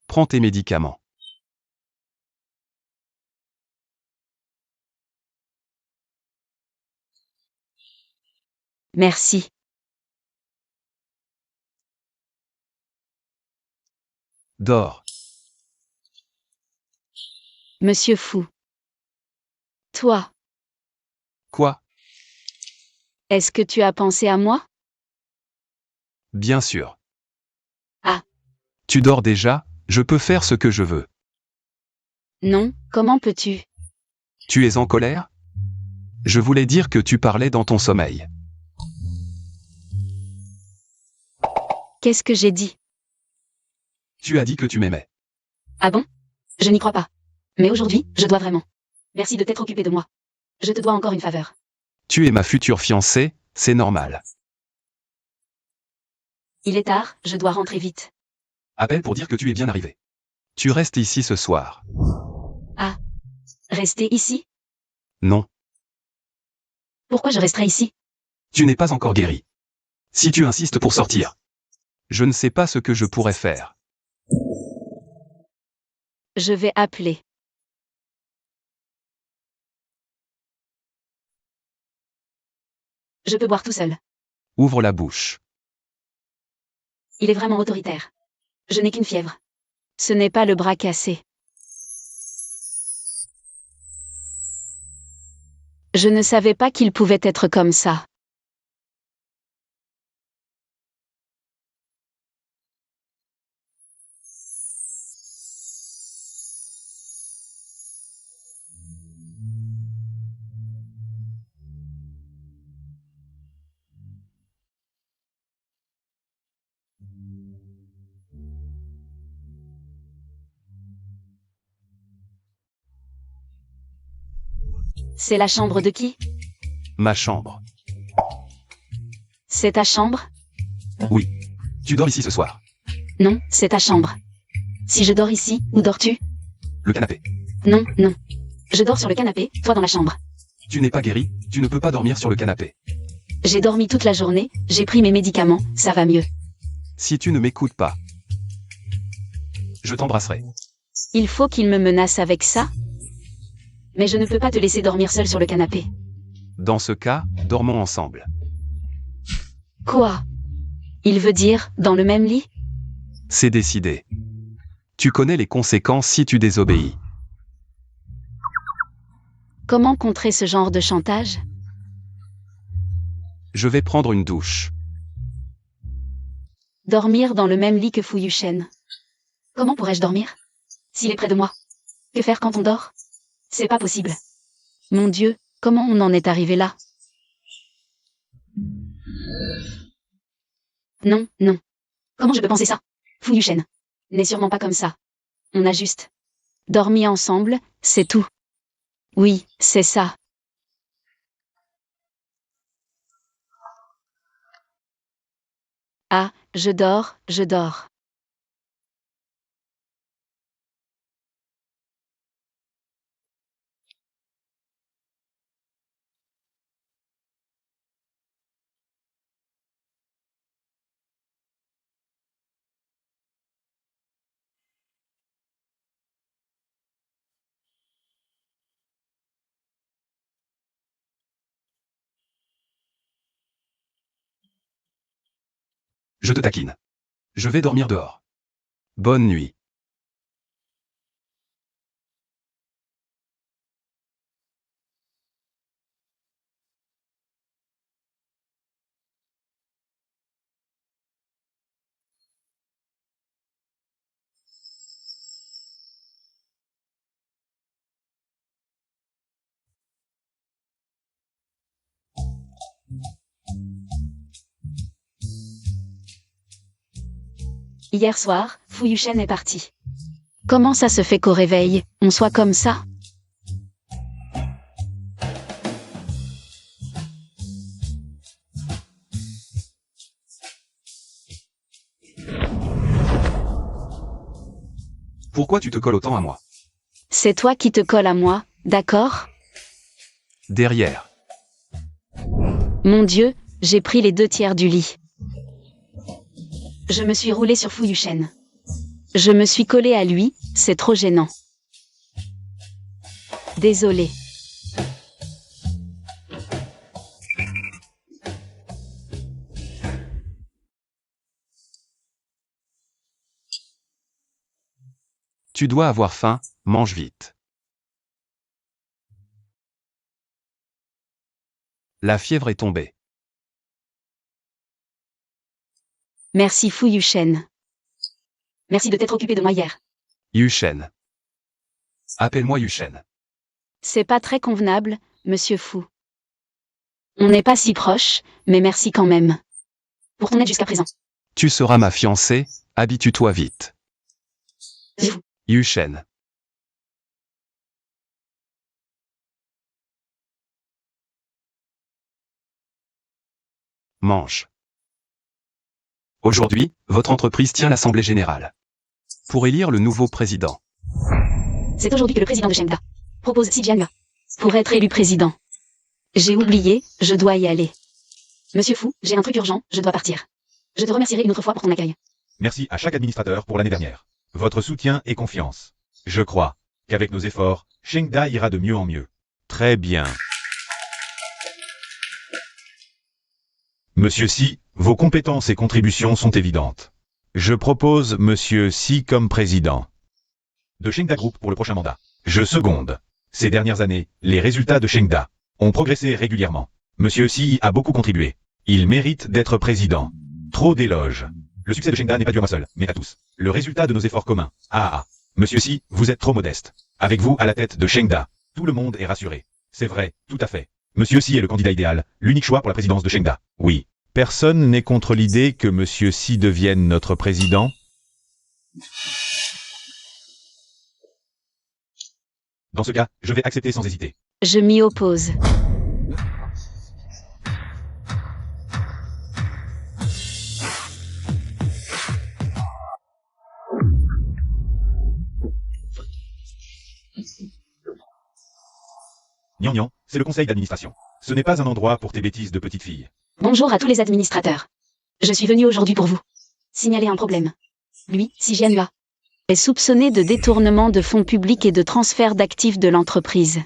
Prends tes médicaments. Merci. Dors. Monsieur Fou. Toi, Quoi? est-ce que tu as pensé à moi? Bien sûr. Ah. Tu dors déjà, je peux faire ce que je veux. Non, comment peux-tu? Tu es en colère? Je voulais dire que tu parlais dans ton sommeil. Qu'est-ce que j'ai dit? Tu as dit que tu m'aimais. Ah bon? Je n'y crois pas. Mais aujourd'hui, je dois vraiment. Merci de t'être occupé de moi. Je te dois encore une faveur. Tu es ma future fiancée, c'est normal. Il est tard, je dois rentrer vite. Appelle pour dire que tu es bien arrivé. Tu restes ici ce soir. Ah. Rester ici? Non, Pourquoi je resterai ici? tu n'es pas encore guéri. Si tu insistes pour sortir, je ne sais pas ce que je pourrais faire. Je vais appeler. Je peux boire tout seul. Ouvre la bouche. Il est vraiment autoritaire. Je n'ai qu'une fièvre. Ce n'est pas le bras cassé. Je ne savais pas qu'il pouvait être comme ça. C'est la chambre de qui? Ma chambre. C'est ta chambre? Oui. Tu dors ici ce soir. Non, c'est ta chambre. Si je dors ici, où dors-tu? Le canapé. Non, non. Je dors sur le canapé, toi dans la chambre. Tu n'es pas guéri, tu ne peux pas dormir sur le canapé. J'ai dormi toute la journée, j'ai pris mes médicaments, ça va mieux. Si tu ne m'écoutes pas, je t'embrasserai. Il faut qu'il me menace avec ça? Mais je ne peux pas te laisser dormir seul sur le canapé. Dans ce cas, dormons ensemble. Quoi? Il veut dire, dans le même lit? C'est décidé. Tu connais les conséquences si tu désobéis. Comment contrer ce genre de chantage? Je vais prendre une douche. Dormir dans le même lit que Fuyuchen. Comment pourrais-je dormir? S'il est près de moi. Que faire quand on dort? C'est pas possible. Mon Dieu, comment on en est arrivé là? Non, non. Comment je peux penser ça? Fuyuchen n'est sûrement pas comme ça. On a juste dormi ensemble, c'est tout. Oui, c'est ça. Ah, je dors, je dors. Je te taquine. Je vais dormir dehors. Bonne nuit. Hier soir, Fu Yushen est parti. Comment ça se fait qu'au réveil, on soit comme ça? Pourquoi tu te colles autant à moi? C'est toi qui te colles à moi, d'accord? Derrière. Mon Dieu, j'ai pris les 2/3 du lit. Je me suis roulée sur Fu Yushen. Je me suis collée à lui, c'est trop gênant. Désolée. Tu dois avoir faim, mange vite. La fièvre est tombée. Merci Fu Yushen. Merci de t'être occupé de moi hier. Yushen. Appelle-moi Yushen. C'est pas très convenable, monsieur Fu. On n'est pas si proches, mais merci quand même. Pour ton aide jusqu'à présent. Tu seras ma fiancée, habitue-toi vite. Vous. Yushen. Mange. Aujourd'hui, votre entreprise tient l'Assemblée générale. Pour élire le nouveau président. C'est aujourd'hui que le président de Shengda propose Si Jianhua pour être élu président. J'ai oublié, je dois y aller. Monsieur Fu, j'ai un truc urgent, je dois partir. Je te remercierai une autre fois pour ton accueil. Merci à chaque administrateur pour l'année dernière. Votre soutien et confiance. Je crois qu'avec nos efforts, Shengda ira de mieux en mieux. Très bien. Monsieur Si, vos compétences et contributions sont évidentes. Je propose Monsieur Si comme président de Shengda Group pour le prochain mandat. Je seconde. Ces dernières années, les résultats de Shengda ont progressé régulièrement. Monsieur Si a beaucoup contribué. Il mérite d'être président. Trop d'éloges. Le succès de Shengda n'est pas dû à moi seul, mais à tous. Le résultat de nos efforts communs. Monsieur Si, vous êtes trop modeste. Avec vous à la tête de Shengda, tout le monde est rassuré. C'est vrai, tout à fait. Monsieur Si est le candidat idéal, l'unique choix pour la présidence de Shengda. Oui. Personne n'est contre l'idée que Monsieur Si devienne notre président? Dans ce cas, je vais accepter sans hésiter. Je m'y oppose. Nian, c'est le conseil d'administration. Ce n'est pas un endroit pour tes bêtises de petite fille. Bonjour à tous les administrateurs. Je suis venu aujourd'hui pour vous signaler un problème. Lui, Si Jianhua, est soupçonné de détournement de fonds publics et de transfert d'actifs de l'entreprise.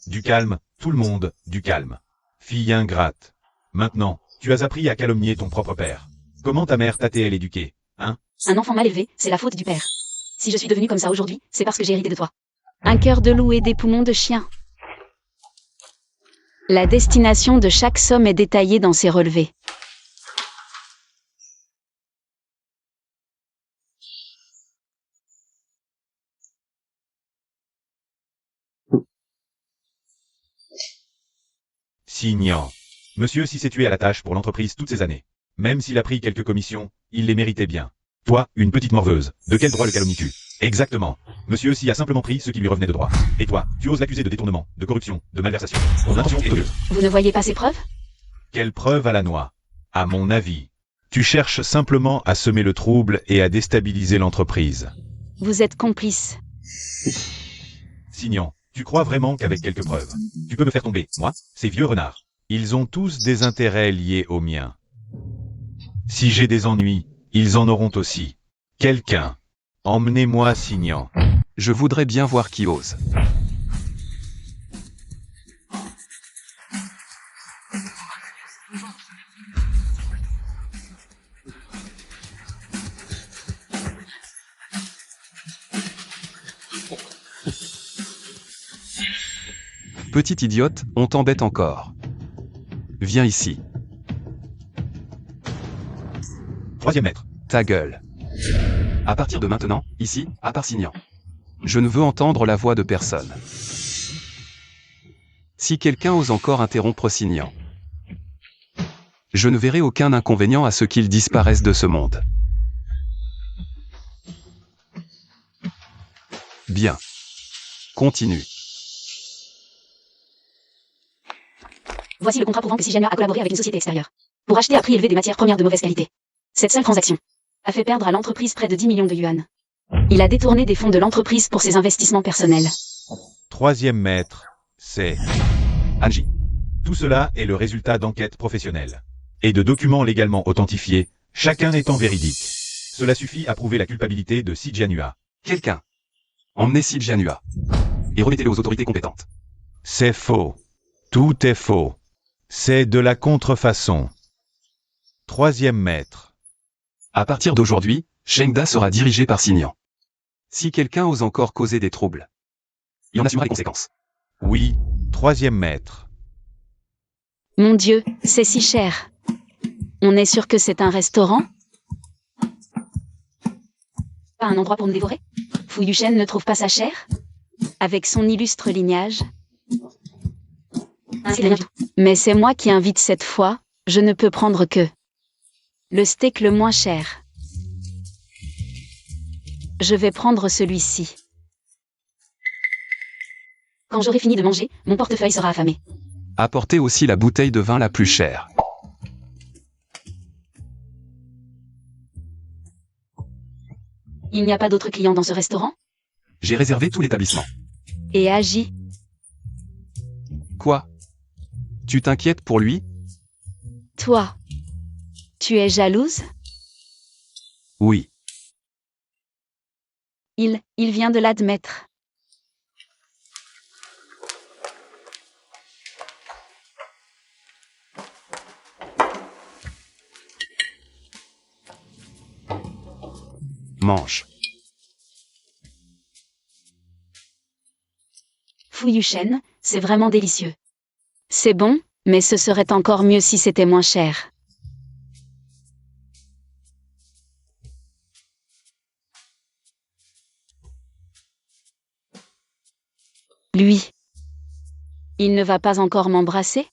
Du calme, tout le monde, du calme. Fille ingrate. Maintenant, tu as appris à calomnier ton propre père. Comment ta mère t'a-t-elle éduqué, hein? Un enfant mal élevé, c'est la faute du père. Si je suis devenu comme ça aujourd'hui, c'est parce que j'ai hérité de toi. Un cœur de loup et des poumons de chien. La destination de chaque somme est détaillée dans ces relevés. Signant. Monsieur Si s'est tué à la tâche pour l'entreprise toutes ces années. Même s'il a pris quelques commissions, il les méritait bien. Toi, une petite morveuse, de quel droit le calomnies-tu? Exactement. Monsieur Si a simplement pris ce qui lui revenait de droit. Et toi, tu oses l'accuser de détournement, de corruption, de malversation. Ton intention est odieuse. Vous ne voyez pas ces preuves? Quelle preuve à la noix? À mon avis, tu cherches simplement à semer le trouble et à déstabiliser l'entreprise. Vous êtes complice. Signant, tu crois vraiment qu'avec quelques preuves, tu peux me faire tomber, moi, ces vieux renards? Ils ont tous des intérêts liés aux miens. Si j'ai des ennuis, ils en auront aussi. Quelqu'un. Emmenez-moi, Signant. Je voudrais bien voir qui ose. Petite idiote, on t'embête encore. Viens ici. Troisième maître. Ta gueule. À partir de maintenant, ici, à part Signant. Je ne veux entendre la voix de personne. Si quelqu'un ose encore interrompre Signant, Je ne verrai aucun inconvénient à ce qu'ils disparaissent de ce monde. Bien. Continue. Voici le contrat prouvant que Si Jianyue a collaboré avec une société extérieure pour acheter à prix élevé des matières premières de mauvaise qualité. Cette seule transaction a fait perdre à l'entreprise près de 10 millions de yuan. Il a détourné des fonds de l'entreprise pour ses investissements personnels. Troisième maître, c'est Anji. Tout cela est le résultat d'enquêtes professionnelles et de documents légalement authentifiés, chacun étant véridique. Cela suffit à prouver la culpabilité de Si Jianyue. Quelqu'un. Emmenez Si Jianyue. Et remettez-le aux autorités compétentes. C'est faux. Tout est faux. C'est de la contrefaçon. Troisième maître. À partir d'aujourd'hui, Shengda sera dirigé par Signan. Si quelqu'un ose encore causer des troubles, il en assumera les conséquences. Oui, troisième maître. Mon Dieu, c'est si cher. On est sûr que c'est un restaurant? Pas un endroit pour nous dévorer? Fu Yuchen ne trouve pas ça cher? Avec son illustre lignage? C'est rien du tout. Mais c'est moi qui invite cette fois, je ne peux prendre que le steak le moins cher. Je vais prendre celui-ci. Quand j'aurai fini de manger, mon portefeuille sera affamé. Apportez aussi la bouteille de vin la plus chère. Il n'y a pas d'autres clients dans ce restaurant? J'ai réservé tout l'établissement. Et Agi? Quoi? Tu t'inquiètes pour lui? Toi, tu es jalouse? Oui. Il vient de l'admettre. Mange. Fu Yuchen, c'est vraiment délicieux. C'est bon, mais ce serait encore mieux si c'était moins cher. Lui. Il ne va pas encore m'embrasser?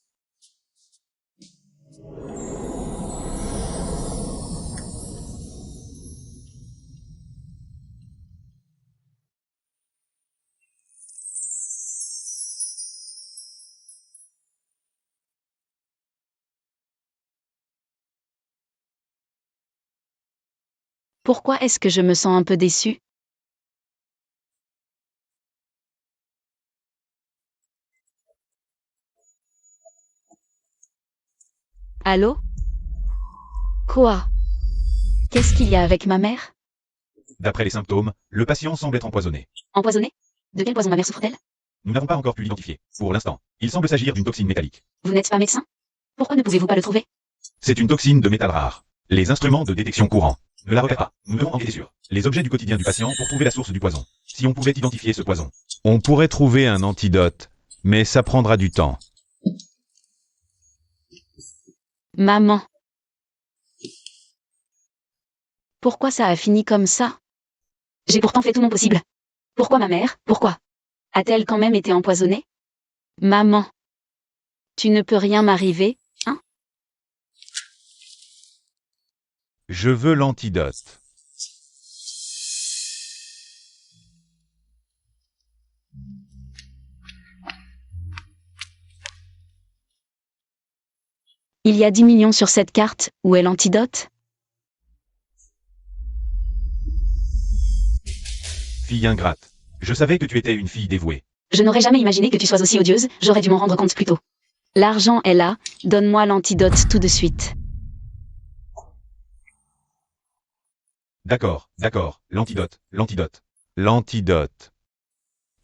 Pourquoi est-ce que je me sens un peu déçue? Allô? Quoi? Qu'est-ce qu'il y a avec ma mère? D'après les symptômes, le patient semble être empoisonné. Empoisonnée? De quel poison ma mère souffre-t-elle? Nous n'avons pas encore pu l'identifier. Pour l'instant, il semble s'agir d'une toxine métallique. Vous n'êtes pas médecin? Pourquoi ne pouvez-vous pas le trouver? C'est une toxine de métal rare. Les instruments de détection courants ne la repèrent pas. Nous devons enquêter sur les objets du quotidien du patient pour trouver la source du poison. Si on pouvait identifier ce poison, on pourrait trouver un antidote, mais ça prendra du temps. Maman. Pourquoi ça a fini comme ça? J'ai pourtant fait tout mon possible. Pourquoi ma mère? Pourquoi? A-t-elle quand même été empoisonnée? Maman. Tu ne peux rien m'arriver, hein? Je veux l'antidote. Il y a 10 millions sur cette carte, où est l'antidote? Fille ingrate. Je savais que tu étais une fille dévouée. Je n'aurais jamais imaginé que tu sois aussi odieuse, j'aurais dû m'en rendre compte plus tôt. L'argent est là, donne-moi l'antidote tout de suite. D'accord, l'antidote, l'antidote.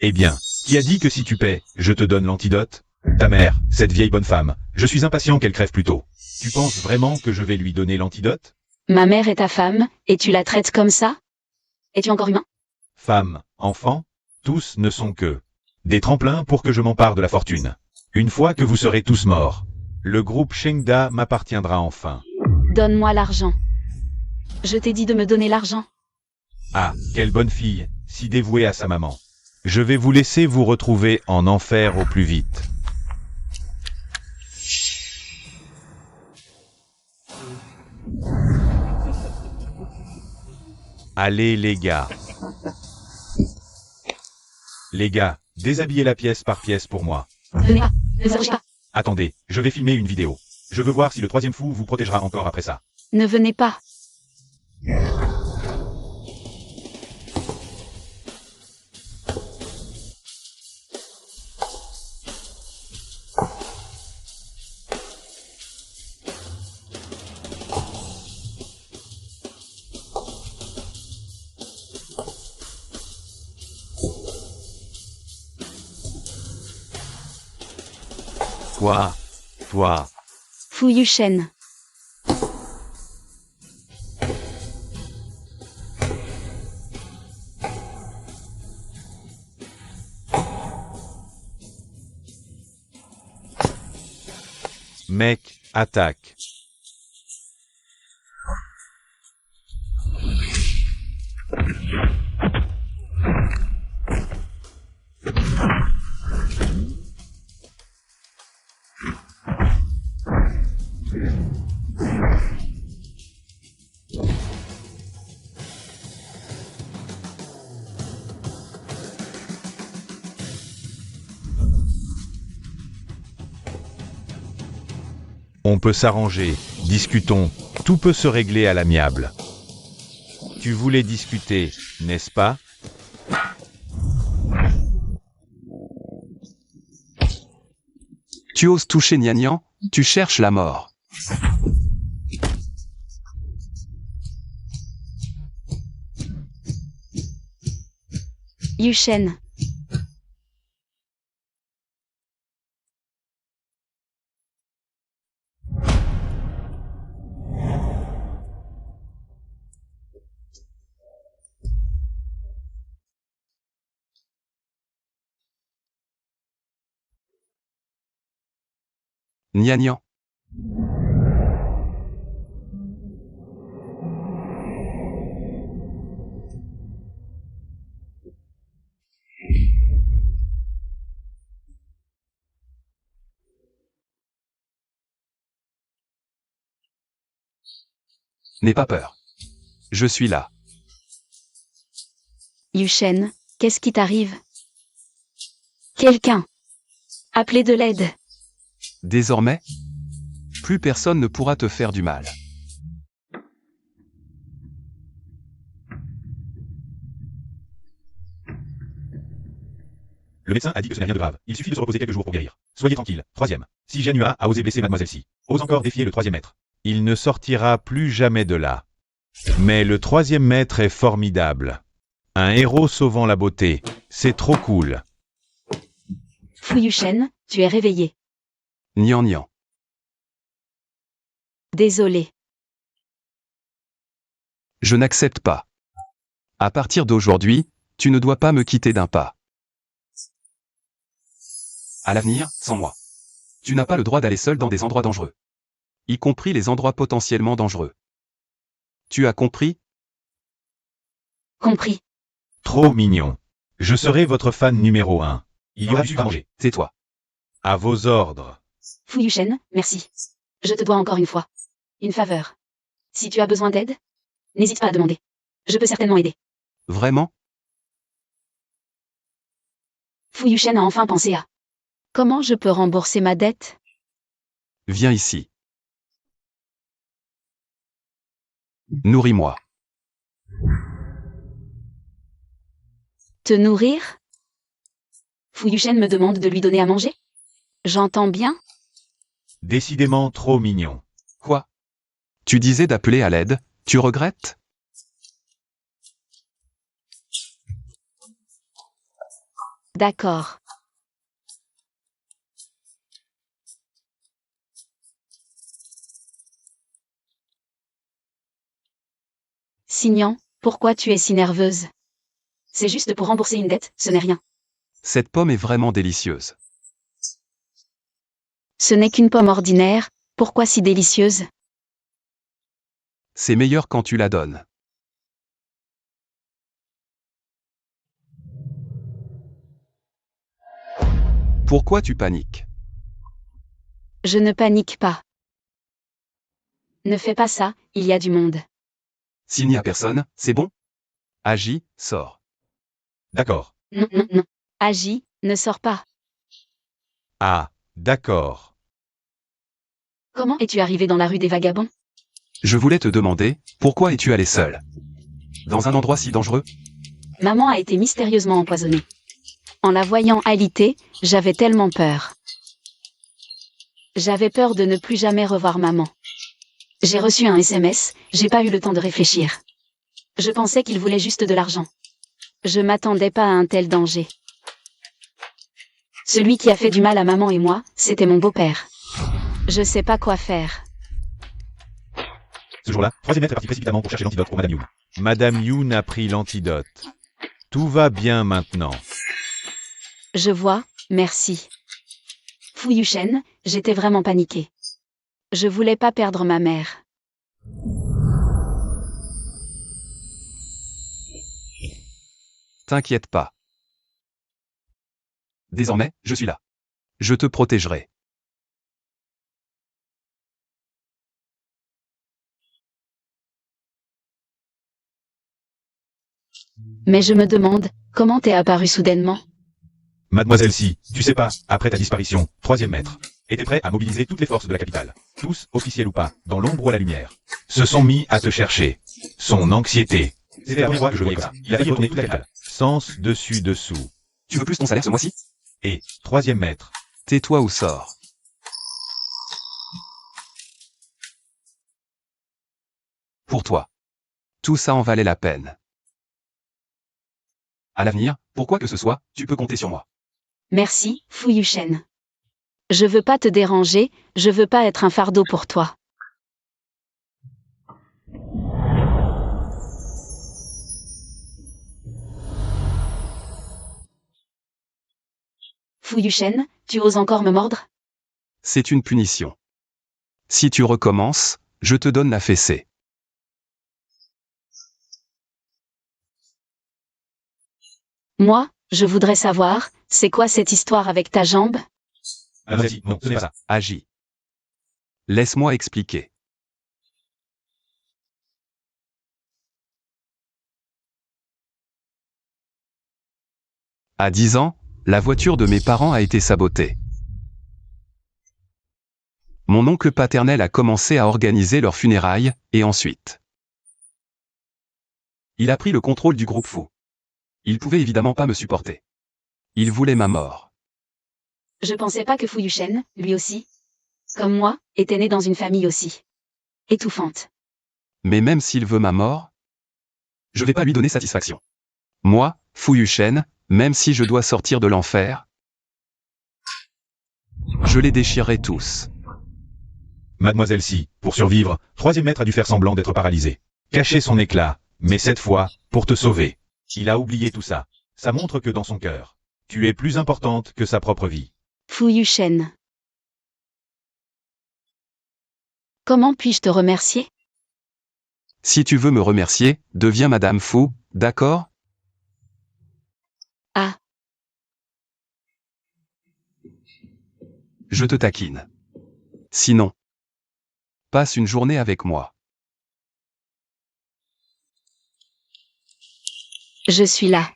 Eh bien, qui a dit que si tu paies, je te donne l'antidote? Ta mère, cette vieille bonne femme. Je suis impatient qu'elle crève plus tôt. Tu penses vraiment que je vais lui donner l'antidote? Ma mère est ta femme, et tu la traites comme ça? Es-tu encore humain? Femme, enfant, tous ne sont que des tremplins pour que je m'empare de la fortune. Une fois que vous serez tous morts, le groupe Shengda m'appartiendra enfin. Donne-moi l'argent. Je t'ai dit de me donner l'argent. Ah, quelle bonne fille, si dévouée à sa maman. Je vais vous laisser vous retrouver en enfer au plus vite. Allez les gars. Les gars, déshabillez la pièce par pièce pour moi. Venez pas, ne vous approchez pas. Attendez, je vais filmer une vidéo. Je veux voir si le troisième fou vous protégera encore après ça. Ne venez pas. Toi. Fu Yuchen. Mec, attaque. On peut s'arranger, discutons, tout peut se régler à l'amiable. Tu voulais discuter, n'est-ce pas? Tu oses toucher Nian, tu cherches la mort. Yuchen. Nian. N'aie pas peur. Je suis là. Yuchen, qu'est-ce qui t'arrive? Quelqu'un. Appelez de l'aide. Désormais, plus personne ne pourra te faire du mal. Le médecin a dit que ce n'est rien de grave. Il suffit de se reposer quelques jours pour guérir. Soyez tranquille. Troisième. Si Jianhua a osé blesser Mademoiselle Si, ose encore défier le troisième maître. Il ne sortira plus jamais de là. Mais le troisième maître est formidable. Un héros sauvant la beauté. C'est trop cool. Fu Yuchen, tu es réveillé. Nian. Désolé. Je n'accepte pas. À partir d'aujourd'hui, tu ne dois pas me quitter d'un pas. À l'avenir, sans moi. Tu n'as pas le droit d'aller seul dans des endroits dangereux. Y compris les endroits potentiellement dangereux. Tu as compris? Compris. Trop mignon. Je serai votre fan numéro 1. Il y aura du à manger. Tais-toi. À vos ordres. Fu Yuchen, merci. Je te dois encore une fois. Une faveur. Si tu as besoin d'aide, n'hésite pas à demander. Je peux certainement aider. Vraiment? Fu Yuchen a enfin pensé à. Comment je peux rembourser ma dette? Viens ici. Nourris-moi. Te nourrir? Fu Yuchen me demande de lui donner à manger? J'entends bien? Décidément trop mignon. Quoi? Tu disais d'appeler à l'aide, tu regrettes? D'accord. Signan, pourquoi tu es si nerveuse? C'est juste pour rembourser une dette, ce n'est rien. Cette pomme est vraiment délicieuse. Ce n'est qu'une pomme ordinaire, pourquoi si délicieuse? C'est meilleur quand tu la donnes. Pourquoi tu paniques? Je ne panique pas. Ne fais pas ça, il y a du monde. S'il n'y a personne, c'est bon? Agis, sors. D'accord. Non, non, non. Agis, ne sors pas. Ah, d'accord. Comment es-tu arrivé dans la rue des Vagabonds? Je voulais te demander, pourquoi es-tu allé seul? Dans un endroit si dangereux? Maman a été mystérieusement empoisonnée. En la voyant alitée, j'avais tellement peur. J'avais peur de ne plus jamais revoir maman. J'ai reçu un SMS, j'ai pas eu le temps de réfléchir. Je pensais qu'il voulait juste de l'argent. Je m'attendais pas à un tel danger. Celui qui a fait du mal à maman et moi, c'était mon beau-père. Je sais pas quoi faire. Ce jour-là, troisième maître est parti précipitamment pour chercher l'antidote pour Madame Yoon. Madame Yoon a pris l'antidote. Tout va bien maintenant. Je vois, merci. Fu Yushen, j'étais vraiment paniquée. Je voulais pas perdre ma mère. T'inquiète pas. Désormais, je suis là. Je te protégerai. Mais je me demande, comment t'es apparu soudainement? Mademoiselle Si, tu sais pas, après ta disparition, troisième maître, était prêt à mobiliser toutes les forces de la capitale, tous, officiels ou pas, dans l'ombre ou à la lumière, se sont mis à te chercher. Son anxiété. C'était la première fois que je voyais ça. Il a failli retourner toute la capitale. Sens dessus dessous. Tu veux plus ton salaire ce mois-ci? Et, troisième maître, Tais-toi ou sors. Pour toi. Tout ça en valait la peine. À l'avenir, pour quoi que ce soit, tu peux compter sur moi. Merci, Fu Yushen. Je veux pas te déranger, je veux pas être un fardeau pour toi. Fu Yushen, tu oses encore me mordre? C'est une punition. Si tu recommences, je te donne la fessée. Moi, je voudrais savoir, c'est quoi cette histoire avec ta jambe? Mademoiselle Si, non, ce n'est pas ça. Agis. Laisse-moi expliquer. À 10 ans, la voiture de mes parents a été sabotée. Mon oncle paternel a commencé à organiser leurs funérailles, et ensuite. Il a pris le contrôle du groupe Fou. Il pouvait évidemment pas me supporter. Il voulait ma mort. Je pensais pas que Fu Yushen, lui aussi, comme moi, était né dans une famille aussi étouffante. Mais même s'il veut ma mort, je vais pas lui donner satisfaction. Moi, Fu Yushen, même si je dois sortir de l'enfer, je les déchirerai tous. Mademoiselle Si, pour survivre, troisième maître a dû faire semblant d'être paralysé. Cacher son éclat, mais cette fois, pour te sauver. Il a oublié tout ça. Ça montre que dans son cœur, tu es plus importante que sa propre vie. Fu Yushen. Comment puis-je te remercier? Si tu veux me remercier, deviens Madame Fu, d'accord? Ah. Je te taquine. Sinon, passe une journée avec moi. Je suis là.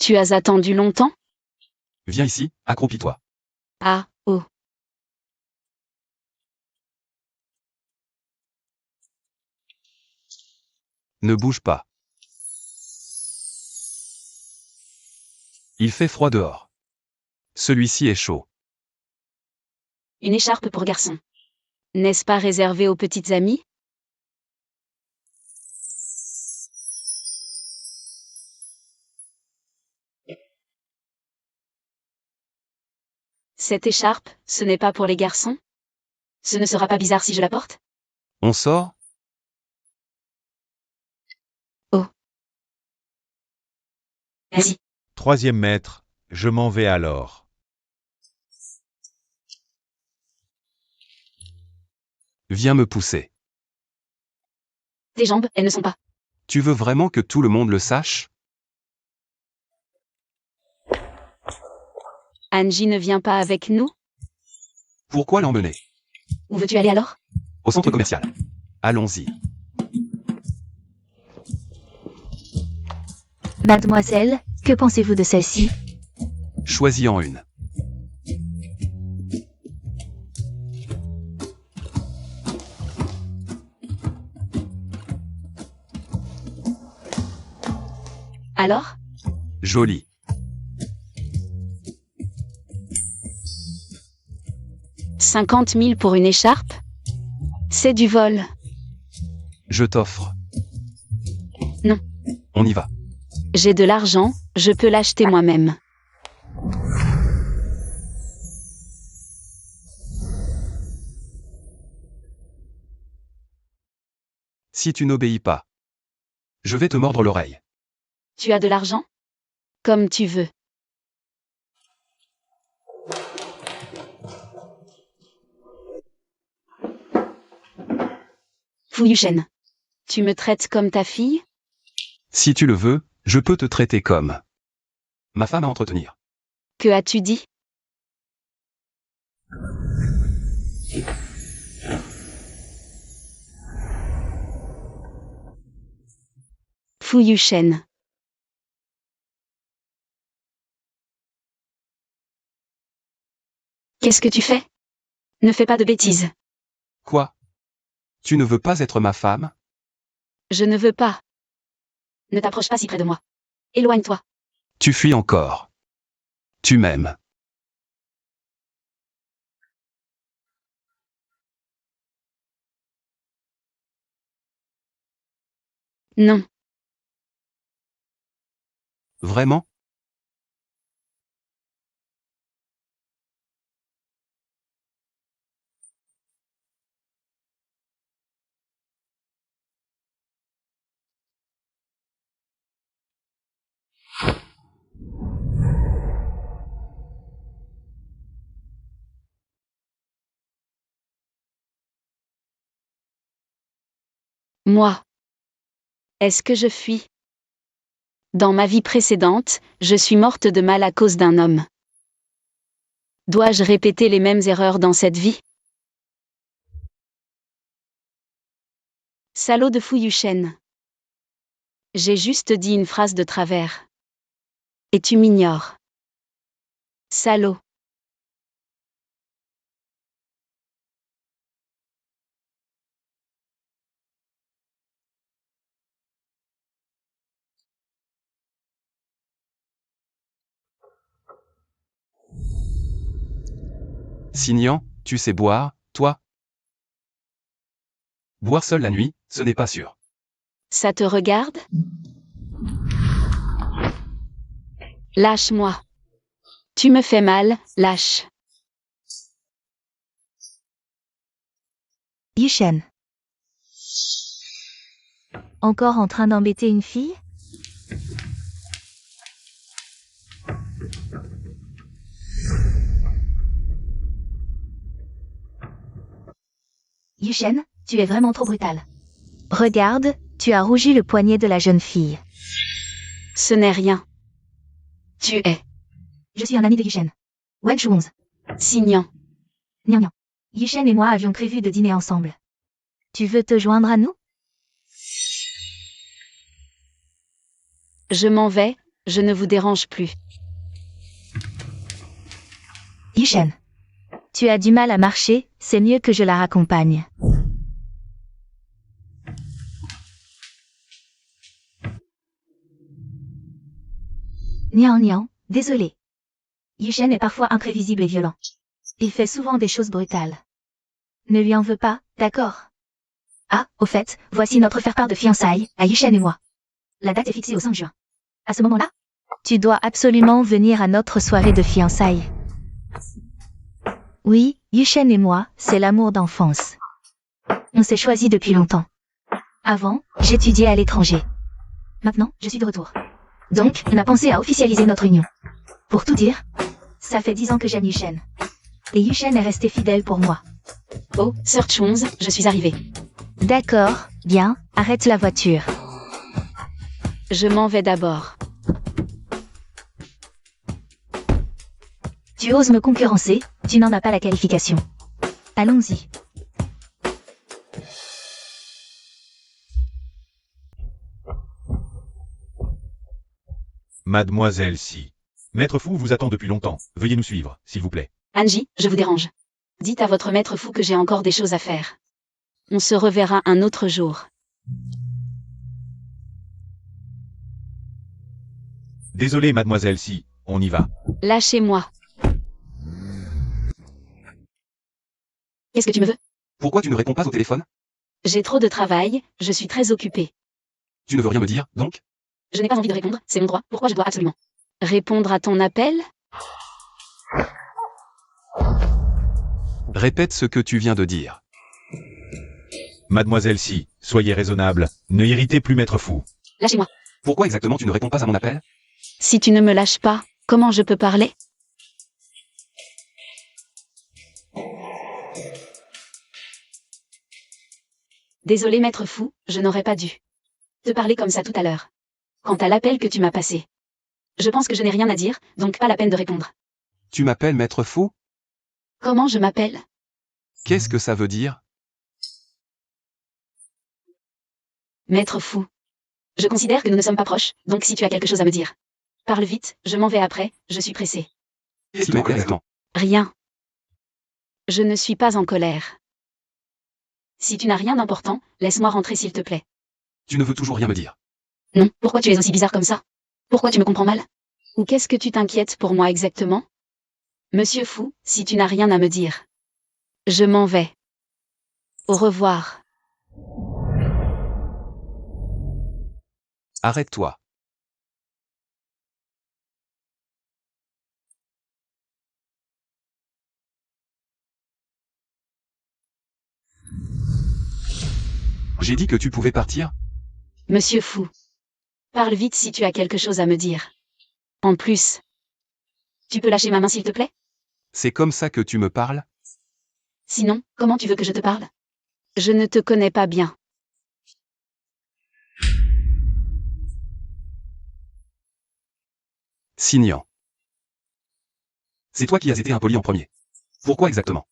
Tu as attendu longtemps? Viens ici, accroupis-toi. Ah, oh. Ne bouge pas. Il fait froid dehors. Celui-ci est chaud. Une écharpe pour garçon. N'est-ce pas réservé aux petites amies? Cette écharpe, ce n'est pas pour les garçons? Ce ne sera pas bizarre si je la porte? On sort? Vas-y. Troisième maître, je m'en vais alors. Viens me pousser. Tes jambes, elles ne sont pas. Tu veux vraiment que tout le monde le sache? Angie ne vient pas avec nous? Pourquoi l'emmener? Où veux-tu aller alors? Au centre commercial. Allons-y. Mademoiselle, que pensez-vous de celle-ci? Choisis en une. Alors? Jolie. « 50 000 pour une écharpe? C'est du vol. Je t'offre. Non. On y va. J'ai de l'argent, je peux l'acheter moi-même. Si tu n'obéis pas, je vais te mordre l'oreille. Tu as de l'argent? Comme tu veux. Fu Yuchen. Tu me traites comme ta fille? Si tu le veux, je peux te traiter comme ma femme à entretenir. Que as-tu dit? Fu Yuchen. Qu'est-ce que tu fais? Ne fais pas de bêtises. Quoi? Tu ne veux pas être ma femme? Je ne veux pas. Ne t'approche pas si près de moi. Éloigne-toi. Tu fuis encore. Tu m'aimes. Non. Vraiment? Moi. Est-ce que je fuis? Dans ma vie précédente, je suis morte de mal à cause d'un homme. Dois-je répéter les mêmes erreurs dans cette vie? Salaud de Fu Yuchen. J'ai juste dit une phrase de travers. Et tu m'ignores. Salaud. Signan, tu sais boire, toi? Boire seul la nuit, ce n'est pas sûr. Ça te regarde? Lâche-moi. Tu me fais mal, lâche. Yuchen. Encore en train d'embêter une fille? Yuchen, tu es vraiment trop brutal. Regarde, tu as rougi le poignet de la jeune fille. Ce n'est rien. Tu es. Je suis un ami de Yuchen. Wen Shuonz. Signan. Nian Nian. Yuchen et moi avions prévu de dîner ensemble. Tu veux te joindre à nous? Je m'en vais, je ne vous dérange plus. Yuchen. Tu as du mal à marcher, c'est mieux que je la raccompagne. Nian Nian, désolé. Yuchen est parfois imprévisible et violent. Il fait souvent des choses brutales. Ne lui en veux pas, d'accord? Ah, au fait, voici notre faire-part de fiançailles, à Yuchen et moi. La date est fixée au 5 juin. À ce moment-là, tu dois absolument venir à notre soirée de fiançailles. Oui, Yuchen et moi, c'est l'amour d'enfance. On s'est choisis depuis longtemps. Avant, j'étudiais à l'étranger. Maintenant, je suis de retour. Donc, on a pensé à officialiser notre union. Pour tout dire, ça fait 10 ans que j'aime Yuchen. Et Yuchen est resté fidèle pour moi. Oh, Sir Chonz, je suis arrivée. D'accord, bien, arrête la voiture. Je m'en vais d'abord. Tu oses me concurrencer, tu n'en as pas la qualification. Allons-y. Mademoiselle Si. Maître Fu vous attend depuis longtemps. Veuillez nous suivre, s'il vous plaît. Angie, je vous dérange. Dites à votre maître fou que j'ai encore des choses à faire. On se reverra un autre jour. Désolé, mademoiselle Si. On y va. Lâchez-moi. Qu'est-ce que tu me veux? Pourquoi tu ne réponds pas au téléphone? J'ai trop de travail, je suis très occupée. Tu ne veux rien me dire, donc? Je n'ai pas envie de répondre, c'est mon droit, pourquoi je dois absolument répondre à ton appel? Répète ce que tu viens de dire. Mademoiselle Si, soyez raisonnable. Ne irritez plus Maître Fu. Lâchez-moi. Pourquoi exactement tu ne réponds pas à mon appel? Si tu ne me lâches pas, comment je peux parler? Désolé maître fou, je n'aurais pas dû te parler comme ça tout à l'heure. Quant à l'appel que tu m'as passé, je pense que je n'ai rien à dire, donc pas la peine de répondre. Tu m'appelles maître fou? Comment je m'appelle? Qu'est-ce que ça veut dire? Maître fou. Je considère que nous ne sommes pas proches, donc si tu as quelque chose à me dire, parle vite, je m'en vais après, je suis pressée. S'il te plaît, exactement. Rien. Je ne suis pas en colère. Si tu n'as rien d'important, laisse-moi rentrer s'il te plaît. Tu ne veux toujours rien me dire. Non, pourquoi tu es aussi bizarre comme ça? Pourquoi tu me comprends mal? Ou qu'est-ce que tu t'inquiètes pour moi exactement? Monsieur Fou, si tu n'as rien à me dire, je m'en vais. Au revoir. Arrête-toi. J'ai dit que tu pouvais partir? Monsieur Fou. Parle vite si tu as quelque chose à me dire. En plus, tu peux lâcher ma main s'il te plaît? C'est comme ça que tu me parles? Sinon, comment tu veux que je te parle? Je ne te connais pas bien. Signant. C'est toi qui as été impoli en premier. Pourquoi exactement?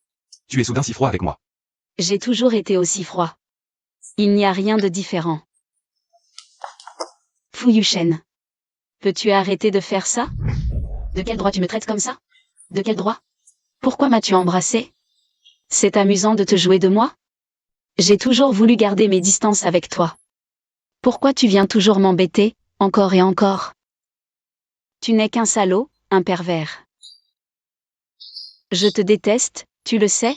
Tu es soudain si froid avec moi. J'ai toujours été aussi froid. Il n'y a rien de différent. Fu Yuchen. Peux-tu arrêter de faire ça? De quel droit tu me traites comme ça? De quel droit? Pourquoi m'as-tu embrassé? C'est amusant de te jouer de moi? J'ai toujours voulu garder mes distances avec toi. Pourquoi tu viens toujours m'embêter, encore et encore? Tu n'es qu'un salaud, un pervers. Je te déteste, tu le sais?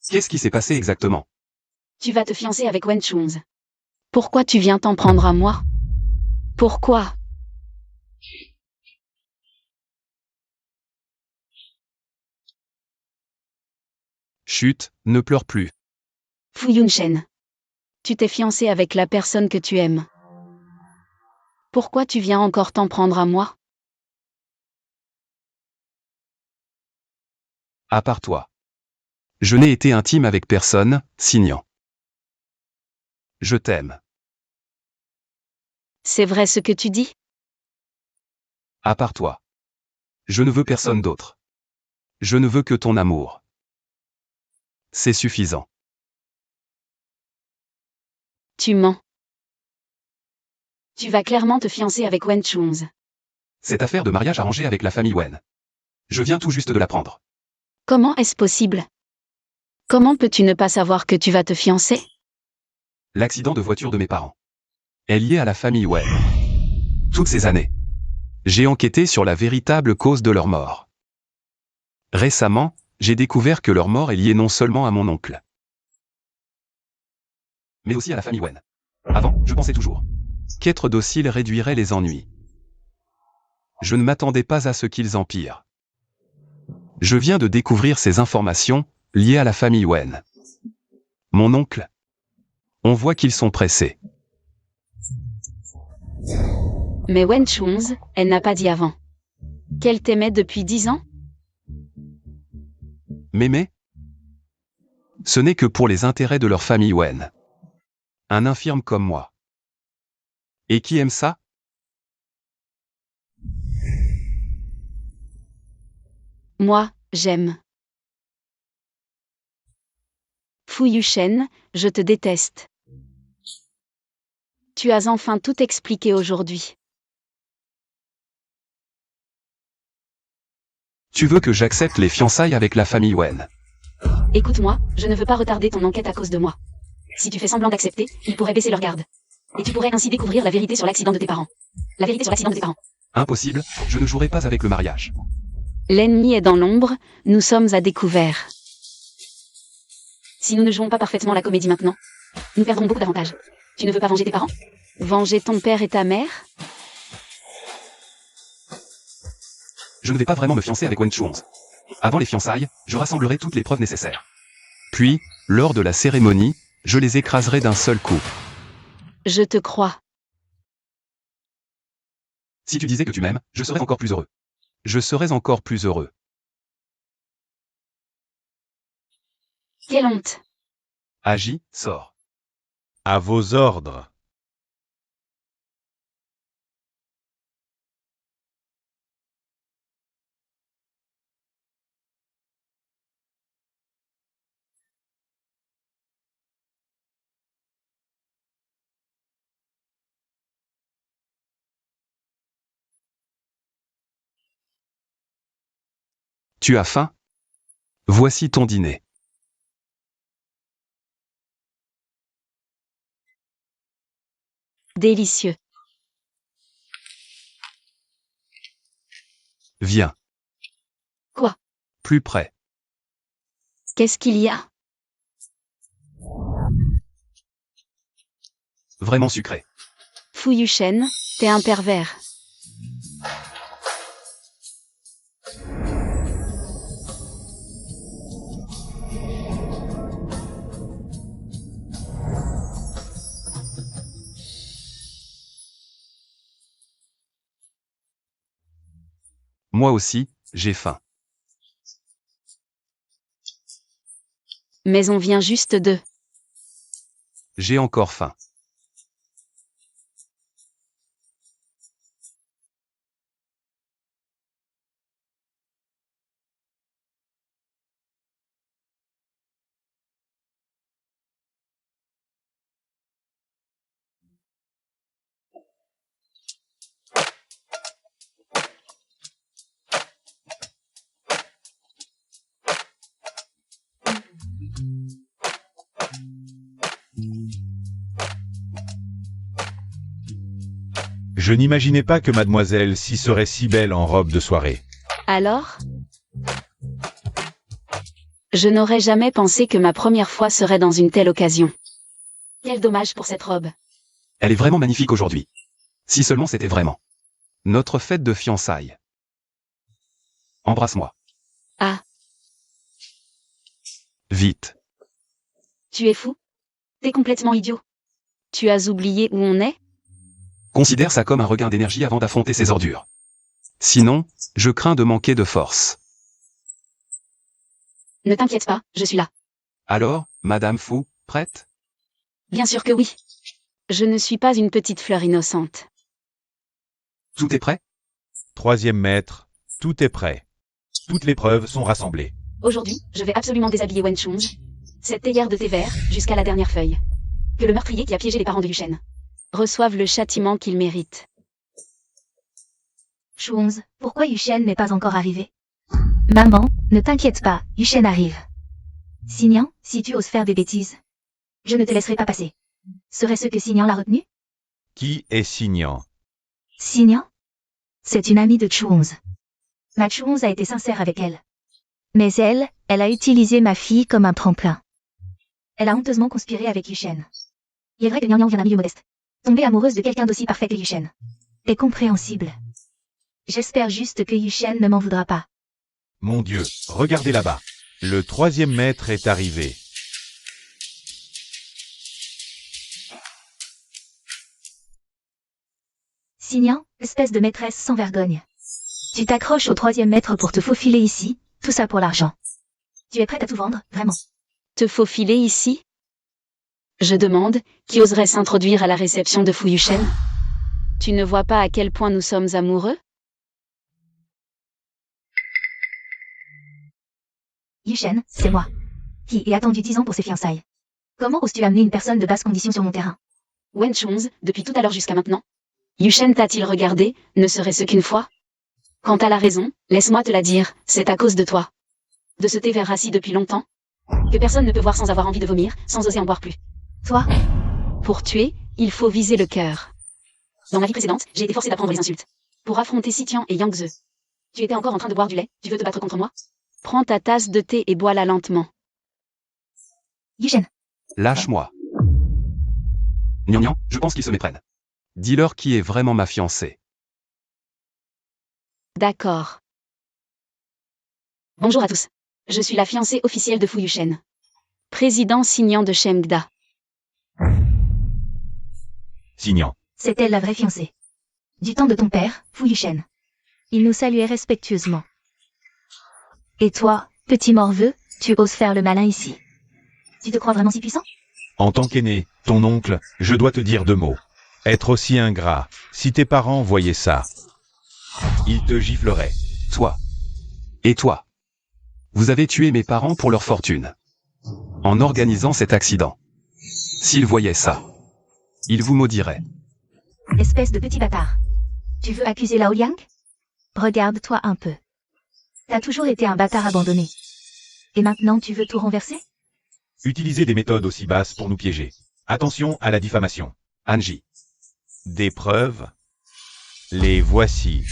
Qu'est-ce qui s'est passé exactement? Tu vas te fiancer avec Wen Chunz. Pourquoi tu viens t'en prendre à moi? Pourquoi? Chut, ne pleure plus. Fu Yunshen. Tu t'es fiancé avec la personne que tu aimes. Pourquoi tu viens encore t'en prendre à moi? À part toi. Je n'ai été intime avec personne, Signant. Je t'aime. C'est vrai ce que tu dis? À part toi. Je ne veux personne d'autre. Je ne veux que ton amour. C'est suffisant. Tu mens. Tu vas clairement te fiancer avec Wen Chunz. Cette affaire de mariage arrangée avec la famille Wen. Je viens tout juste de l'apprendre. Comment est-ce possible? Comment peux-tu ne pas savoir que tu vas te fiancer? L'accident de voiture de mes parents est lié à la famille Wen. Toutes ces années, j'ai enquêté sur la véritable cause de leur mort. Récemment, j'ai découvert que leur mort est liée non seulement à mon oncle, mais aussi à la famille Wen. Avant, je pensais toujours qu'être docile réduirait les ennuis. Je ne m'attendais pas à ce qu'ils empirent. Je viens de découvrir ces informations liées à la famille Wen. Mon oncle. On voit qu'ils sont pressés. Mais Wen Chunz, elle n'a pas dit avant. Qu'elle t'aimait depuis 10 ans? Mémé? Ce n'est que pour les intérêts de leur famille Wen. Un infirme comme moi. Et qui aime ça? Moi, j'aime. Fu Yuchen, je te déteste. Tu as enfin tout expliqué aujourd'hui. Tu veux que j'accepte les fiançailles avec la famille Wen. Écoute-moi, je ne veux pas retarder ton enquête à cause de moi. Si tu fais semblant d'accepter, ils pourraient baisser leur garde. Et tu pourrais ainsi découvrir la vérité sur l'accident de tes parents. La vérité sur l'accident de tes parents. Impossible, je ne jouerai pas avec le mariage. L'ennemi est dans l'ombre, nous sommes à découvert. Si nous ne jouons pas parfaitement la comédie maintenant, nous perdrons beaucoup d'avantages. Tu ne veux pas venger tes parents? Venger ton père et ta mère? Je ne vais pas vraiment me fiancer avec Wen Chuanz. Avant les fiançailles, je rassemblerai toutes les preuves nécessaires. Puis, lors de la cérémonie, je les écraserai d'un seul coup. Je te crois. Si tu disais que tu m'aimes, je serais encore plus heureux. Je serais encore plus heureux. Quelle honte! Agis, sors. À vos ordres. Tu as faim? Voici ton dîner. Délicieux. Viens. Quoi? Plus près. Qu'est-ce qu'il y a? Vraiment sucré. Fu Yuchen, t'es un pervers. Moi aussi, j'ai faim. Mais on vient juste de... J'ai encore faim. Je n'imaginais pas que mademoiselle s'y serait si belle en robe de soirée. Alors? Je n'aurais jamais pensé que ma première fois serait dans une telle occasion. Quel dommage pour cette robe. Elle est vraiment magnifique aujourd'hui. Si seulement c'était vraiment. Notre fête de fiançailles. Embrasse-moi. Ah, Vite. tu es fou? T'es complètement idiot. Tu as oublié où on est? Considère ça comme un regain d'énergie avant d'affronter ces ordures. Sinon, je crains de manquer de force. Ne t'inquiète pas, je suis là. Alors, Madame Fu, prête? Bien sûr que oui. Je ne suis pas une petite fleur innocente. Tout est prêt? Troisième maître, tout est prêt. Toutes les preuves sont rassemblées. Aujourd'hui, je vais absolument déshabiller Wen Chunz, cette théière de thé vert, jusqu'à la dernière feuille. Que le meurtrier qui a piégé les parents de Yuchen reçoive le châtiment qu'il mérite. Chuanz, pourquoi Yuchen n'est pas encore arrivé? Maman, ne t'inquiète pas, Yuchen arrive. Signan, si tu oses faire des bêtises, je ne te laisserai pas passer. Serait-ce que Signan l'a retenu? Qui est Signan? Signan? C'est une amie de Chuanz. Ma Chuanz a été sincère avec elle. Mais elle a utilisé ma fille comme un tremplin. Elle a honteusement conspiré avec Yuchen. Il est vrai que Niang Niang vient d'un milieu modeste. Tomber amoureuse de quelqu'un d'aussi parfait que Yuchen. C'est compréhensible. J'espère juste que Yuchen ne m'en voudra pas. Mon Dieu, regardez là-bas. Le troisième maître est arrivé. Signan, espèce de maîtresse sans vergogne. Tu t'accroches au troisième maître pour te faufiler ici, tout ça pour l'argent. Tu es prête à tout vendre, vraiment? Te faufiler ici? Je demande, qui oserait s'introduire à la réception de Fu Yuchen? Tu ne vois pas à quel point nous sommes amoureux? Yuchen, c'est moi. Qui ai attendu 10 ans pour ses fiançailles. Comment oses-tu amener une personne de basse condition sur mon terrain? Wen Chonz, depuis tout à l'heure jusqu'à maintenant. Yushen t'a-t-il regardé, ne serait-ce qu'une fois? Quant à la raison, laisse-moi te la dire, c'est à cause de toi. De ce thé vert rassis depuis longtemps, que personne ne peut voir sans avoir envie de vomir, sans oser en boire plus. Toi? Pour tuer, il faut viser le cœur. Dans ma vie précédente, j'ai été forcée d'apprendre les insultes. Pour affronter Sitian et Yang Ze. Tu étais encore en train de boire du lait, tu veux te battre contre moi? Prends ta tasse de thé et bois-la lentement. Yushen. Lâche-moi. Nian, je pense qu'ils se méprennent. Dis-leur qui est vraiment ma fiancée. D'accord. Bonjour à tous. Je suis la fiancée officielle de Fu Yushen. Président signant de Shemgda. Signant. C'est elle la vraie fiancée. Du temps de ton père, Fu Yushen. Il nous saluait respectueusement. Et toi, petit morveux, tu oses faire le malin ici. Tu te crois vraiment si puissant? En tant qu'aîné, ton oncle, je dois te dire 2 mots. Être aussi ingrat, si tes parents voyaient ça. Ils te gifleraient. Toi. Et toi. Vous avez tué mes parents pour leur fortune. En organisant cet accident. S'ils voyaient ça, ils vous maudiraient. Espèce de petit bâtard. Tu veux accuser Lao Liang? Regarde-toi un peu. T'as toujours été un bâtard abandonné. Et maintenant tu veux tout renverser? Utiliser des méthodes aussi basses pour nous piéger. Attention à la diffamation. Anji. Des preuves? Les voici.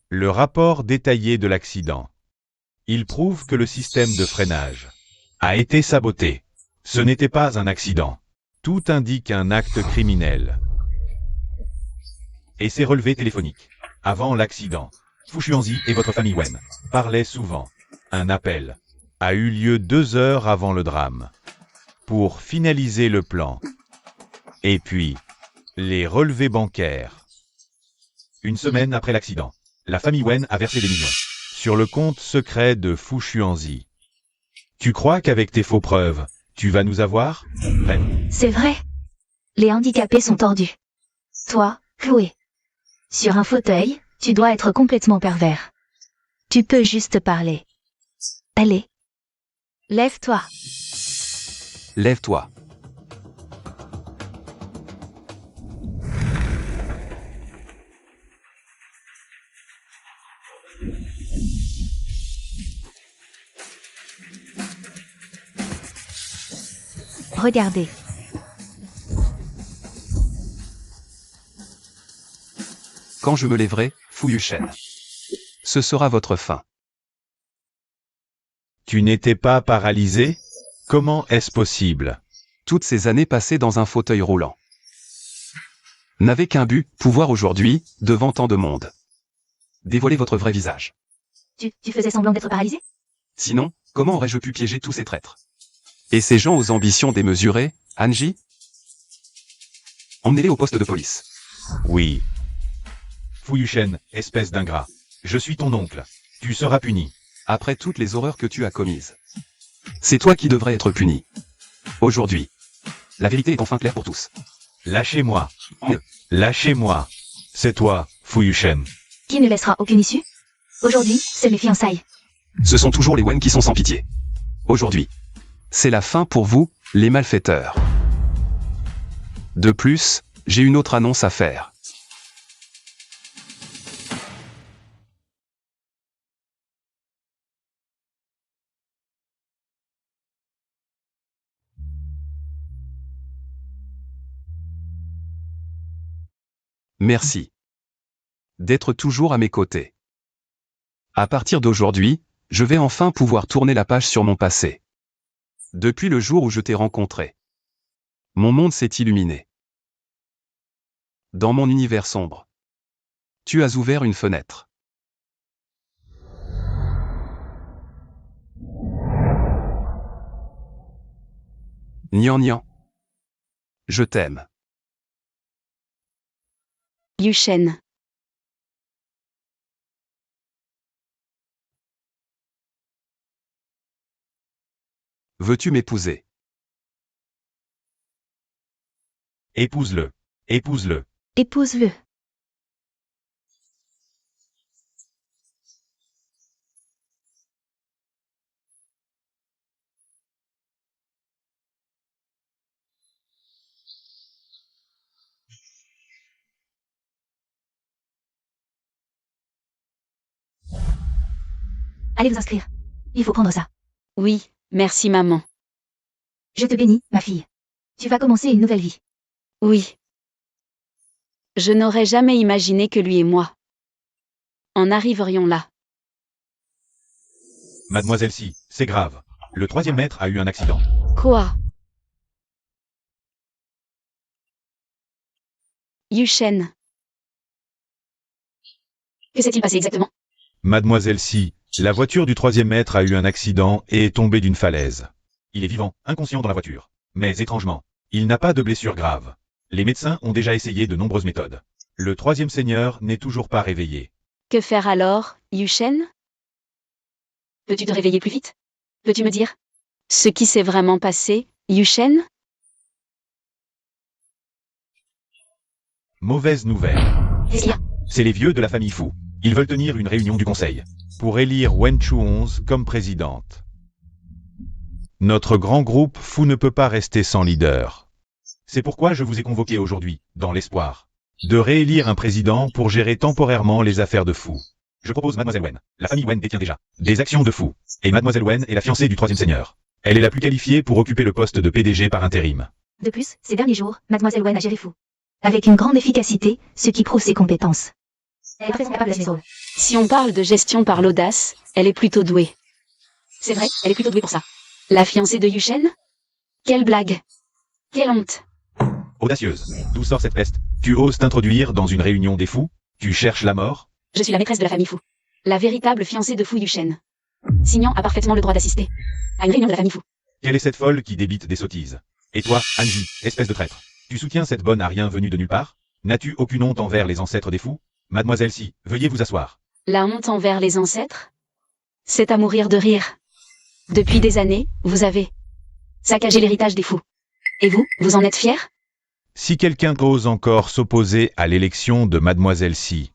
Le rapport détaillé de l'accident. Il prouve que le système de freinage a été saboté. Ce n'était pas un accident. Tout indique un acte criminel. Et ses relevés téléphoniques. Avant l'accident, Fu Xuanzi et votre famille Wen parlaient souvent. Un appel A eu lieu 2 heures avant le drame. Pour finaliser le plan. Et puis, les relevés bancaires. Une semaine après l'accident, la famille Wen a versé des millions. Sur le compte secret de Fu Xuanzi. Tu crois qu'avec tes faux preuves, tu vas nous avoir? Bref, C'est vrai. Les handicapés sont tordus. Toi, Chloé. Sur un fauteuil, tu dois être complètement pervers. Tu peux juste parler. Allez. Lève-toi. Lève-toi. Regardez. Quand je me lèverai, Fu Yushen. Ce sera votre fin. Tu n'étais pas paralysé? Comment est-ce possible? Toutes ces années passées dans un fauteuil roulant. N'avez qu'un but, pouvoir aujourd'hui, devant tant de monde. Dévoiler votre vrai visage. Tu faisais semblant d'être paralysé? Sinon, comment aurais-je pu piéger tous ces traîtres? Et ces gens aux ambitions démesurées, Anji? Emmenez-les au poste de police. Oui. Fu Yushen, espèce d'ingrat. Je suis ton oncle. Tu seras puni. Après toutes les horreurs que tu as commises. C'est toi qui devrais être puni. Aujourd'hui. La vérité est enfin claire pour tous. Lâchez-moi. Lâchez-moi. C'est toi, Fu Yushen. Qui ne laissera aucune issue? Aujourd'hui, c'est mes fiançailles. Ce sont toujours les Wen qui sont sans pitié. Aujourd'hui. C'est la fin pour vous, les malfaiteurs. De plus, j'ai une autre annonce à faire. Merci. D'être toujours à mes côtés. À partir d'aujourd'hui, je vais enfin pouvoir tourner la page sur mon passé. Depuis le jour où je t'ai rencontré, mon monde s'est illuminé. Dans mon univers sombre, tu as ouvert une fenêtre. Nian. Je t'aime. Yushen. Veux-tu m'épouser? Épouse-le. Épouse-le. Épouse-le. Allez vous inscrire. Il faut prendre ça. Oui, merci maman. Je te bénis, ma fille. Tu vas commencer une nouvelle vie. Oui. Je n'aurais jamais imaginé que lui et moi en arriverions là. Mademoiselle Si, c'est grave. Le troisième maître a eu un accident. Quoi? Yushen. Que s'est-il passé exactement? Mademoiselle Si, la voiture du troisième maître a eu un accident et est tombée d'une falaise. Il est vivant, inconscient dans la voiture. Mais étrangement, il n'a pas de blessure grave. Les médecins ont déjà essayé de nombreuses méthodes. Le troisième seigneur n'est toujours pas réveillé. Que faire alors, Yushen? Peux-tu te réveiller plus vite? Peux-tu me dire ce qui s'est vraiment passé, Yushen? Mauvaise nouvelle. Qu'est-ce qu'il y a? C'est les vieux de la famille Fu. Ils veulent tenir une réunion du conseil. Pour élire Wen Chu 11 comme présidente. Notre grand groupe Fu ne peut pas rester sans leader. C'est pourquoi je vous ai convoqué aujourd'hui, dans l'espoir De réélire un président pour gérer temporairement les affaires de Fu. Je propose Mademoiselle Wen. La famille Wen détient déjà des actions de Fu. Et Mademoiselle Wen est la fiancée du troisième seigneur. Elle est la plus qualifiée pour occuper le poste de PDG par intérim. De plus, ces derniers jours, Mademoiselle Wen a géré Fu. Avec une grande efficacité, ce qui prouve ses compétences. Elle est très capable de ses rôles. Si on parle de gestion par l'audace, elle est plutôt douée. C'est vrai, elle est plutôt douée pour ça. La fiancée de Yushen? Quelle blague! Quelle honte! Audacieuse. D'où sort cette peste? Tu oses t'introduire dans une réunion des fous? Tu cherches la mort? Je suis la maîtresse de la famille Fu. La véritable fiancée de Fu Yushen. Signan a parfaitement le droit d'assister à une réunion de la famille Fu. Quelle est cette folle qui débite des sottises? Et toi, Anji, espèce de traître, tu soutiens cette bonne à rien venue de nulle part? N'as-tu aucune honte envers les ancêtres des fous? Mademoiselle Si, veuillez vous asseoir. La honte envers les ancêtres? C'est à mourir de rire. Depuis des années, vous avez saccagé l'héritage des fous. Et vous, vous en êtes fiers? Si quelqu'un ose encore s'opposer à l'élection de Mademoiselle Si,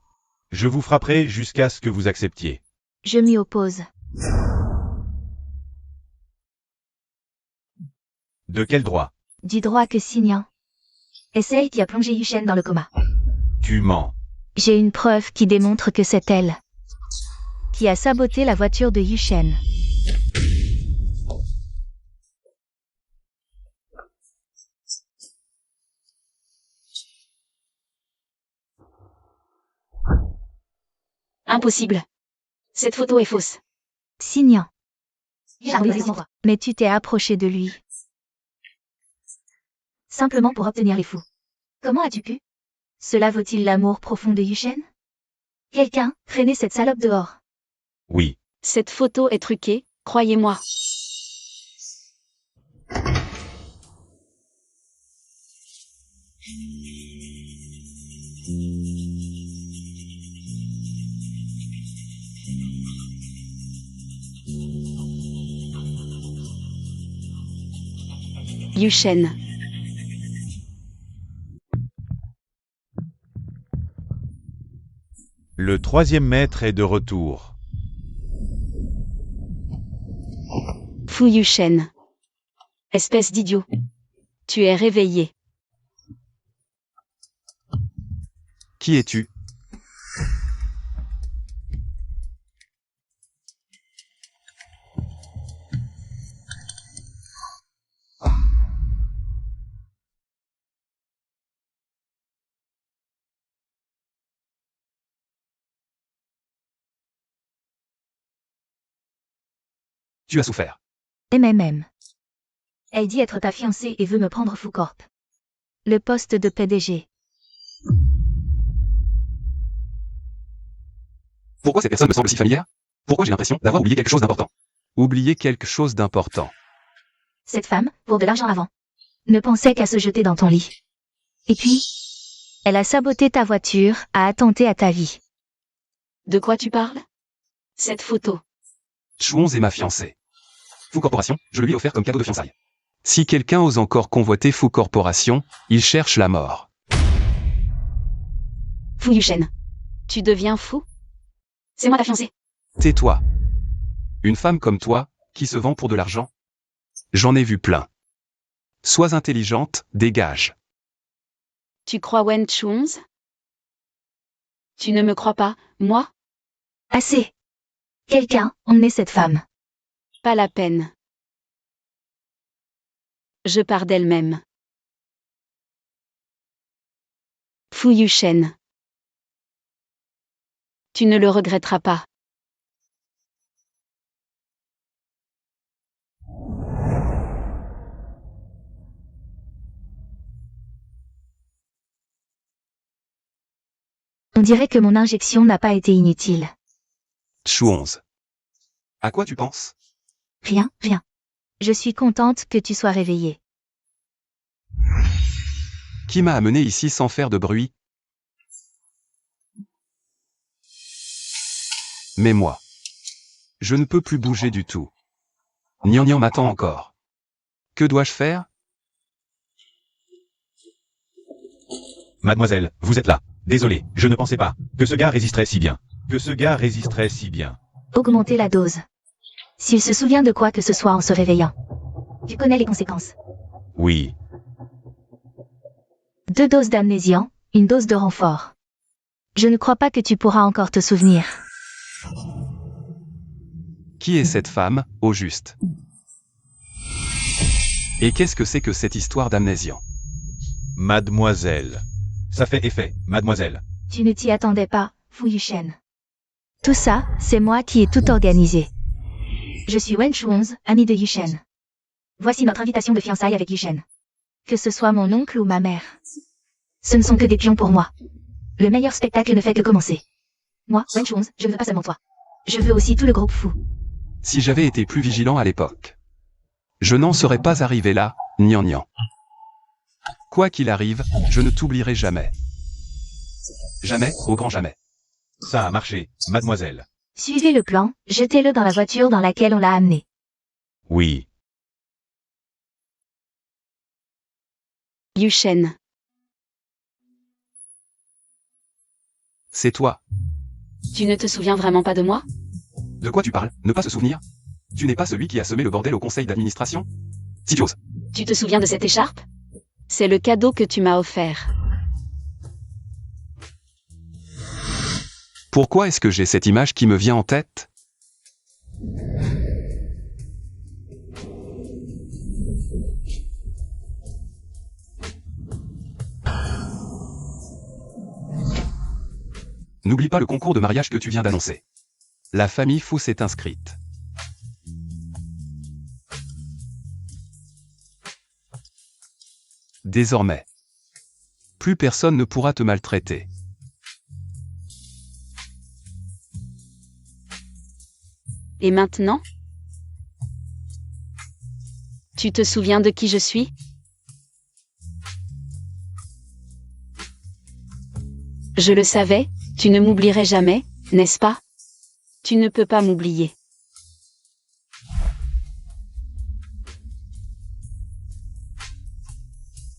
je vous frapperai jusqu'à ce que vous acceptiez. Je m'y oppose. De quel droit? Du droit que Signan. Essaye qui a plongé Yushen dans le coma. Tu mens. J'ai une preuve qui démontre que c'est elle qui a saboté la voiture de Yushen. Impossible. Cette photo est fausse. Signan. Mais tu t'es approché de lui. Simplement pour obtenir les fous. Comment as-tu pu? Cela vaut-il l'amour profond de Yushen? Quelqu'un, traînez cette salope dehors. Oui. Cette photo est truquée, croyez-moi. Yushen. Le troisième maître est de retour. Fu Yushen. Espèce d'idiot. Tu es réveillé. Qui es-tu? Tu as souffert. MMM. Elle dit être ta fiancée et veut me prendre Fu Corp. Le poste de PDG. Pourquoi ces personnes me semblent si familières? Pourquoi j'ai l'impression d'avoir oublié quelque chose d'important? Oublier quelque chose d'important. Cette femme, pour de l'argent avant, ne pensait qu'à se jeter dans ton lit. Et puis, elle a saboté ta voiture, a attenté à ta vie. De quoi tu parles? Cette photo. Chuons est ma fiancée. Fu Corporation, je le lui ai offert comme cadeau de fiançailles. Si quelqu'un ose encore convoiter Fu Corporation, il cherche la mort. Fu Yushen. Tu deviens fou? C'est moi ta fiancée. Tais-toi. Une femme comme toi, qui se vend pour de l'argent? J'en ai vu plein. Sois intelligente, dégage. Tu crois Wen Chun's? Tu ne me crois pas, moi? Assez. Quelqu'un, emmenez cette femme. Pas la peine. Je pars d'elle-même. Fu Yushen. Tu ne le regretteras pas. On dirait que mon injection n'a pas été inutile. Chou11. À quoi tu penses? Rien, rien. Je suis contente que tu sois réveillé. Qui m'a amené ici sans faire de bruit? Mais moi. Je ne peux plus bouger du tout. Nian m'attend encore. Que dois-je faire? Mademoiselle, vous êtes là. Désolé, je ne pensais pas que ce gars résisterait si bien. Augmenter la dose. S'il se souvient de quoi que ce soit en se réveillant. Tu connais les conséquences. Oui. 2 doses d'amnésiant, une dose de renfort. Je ne crois pas que tu pourras encore te souvenir. Qui est cette femme, au juste? Et qu'est-ce que c'est que cette histoire d'amnésiant? Mademoiselle. Ça fait effet, mademoiselle. Tu ne t'y attendais pas, Fu Yushen. Tout ça, c'est moi qui ai tout organisé. Je suis Wen Shuonz, ami de Yushen. Voici notre invitation de fiançailles avec Yushen. Que ce soit mon oncle ou ma mère. Ce ne sont que des pions pour moi. Le meilleur spectacle ne fait que commencer. Moi, Wen Shuonz, je ne veux pas seulement toi. Je veux aussi tout le groupe Fu. Si j'avais été plus vigilant à l'époque. Je n'en serais pas arrivé là, Nian. Quoi qu'il arrive, je ne t'oublierai jamais. Jamais, au grand jamais. Ça a marché, mademoiselle. Suivez le plan, jetez-le dans la voiture dans laquelle on l'a amené. Oui. Yushen. C'est toi. Tu ne te souviens vraiment pas de moi? De quoi tu parles? Ne pas se souvenir? Tu n'es pas celui qui a semé le bordel au conseil d'administration? Sidiose. Tu te souviens de cette écharpe? C'est le cadeau que tu m'as offert. Pourquoi est-ce que j'ai cette image qui me vient en tête? N'oublie pas le concours de mariage que tu viens d'annoncer. La famille Fu s'est inscrite. Désormais, plus personne ne pourra te maltraiter. Et maintenant? Tu te souviens de qui je suis? Je le savais, tu ne m'oublierais jamais, n'est-ce pas? Tu ne peux pas m'oublier.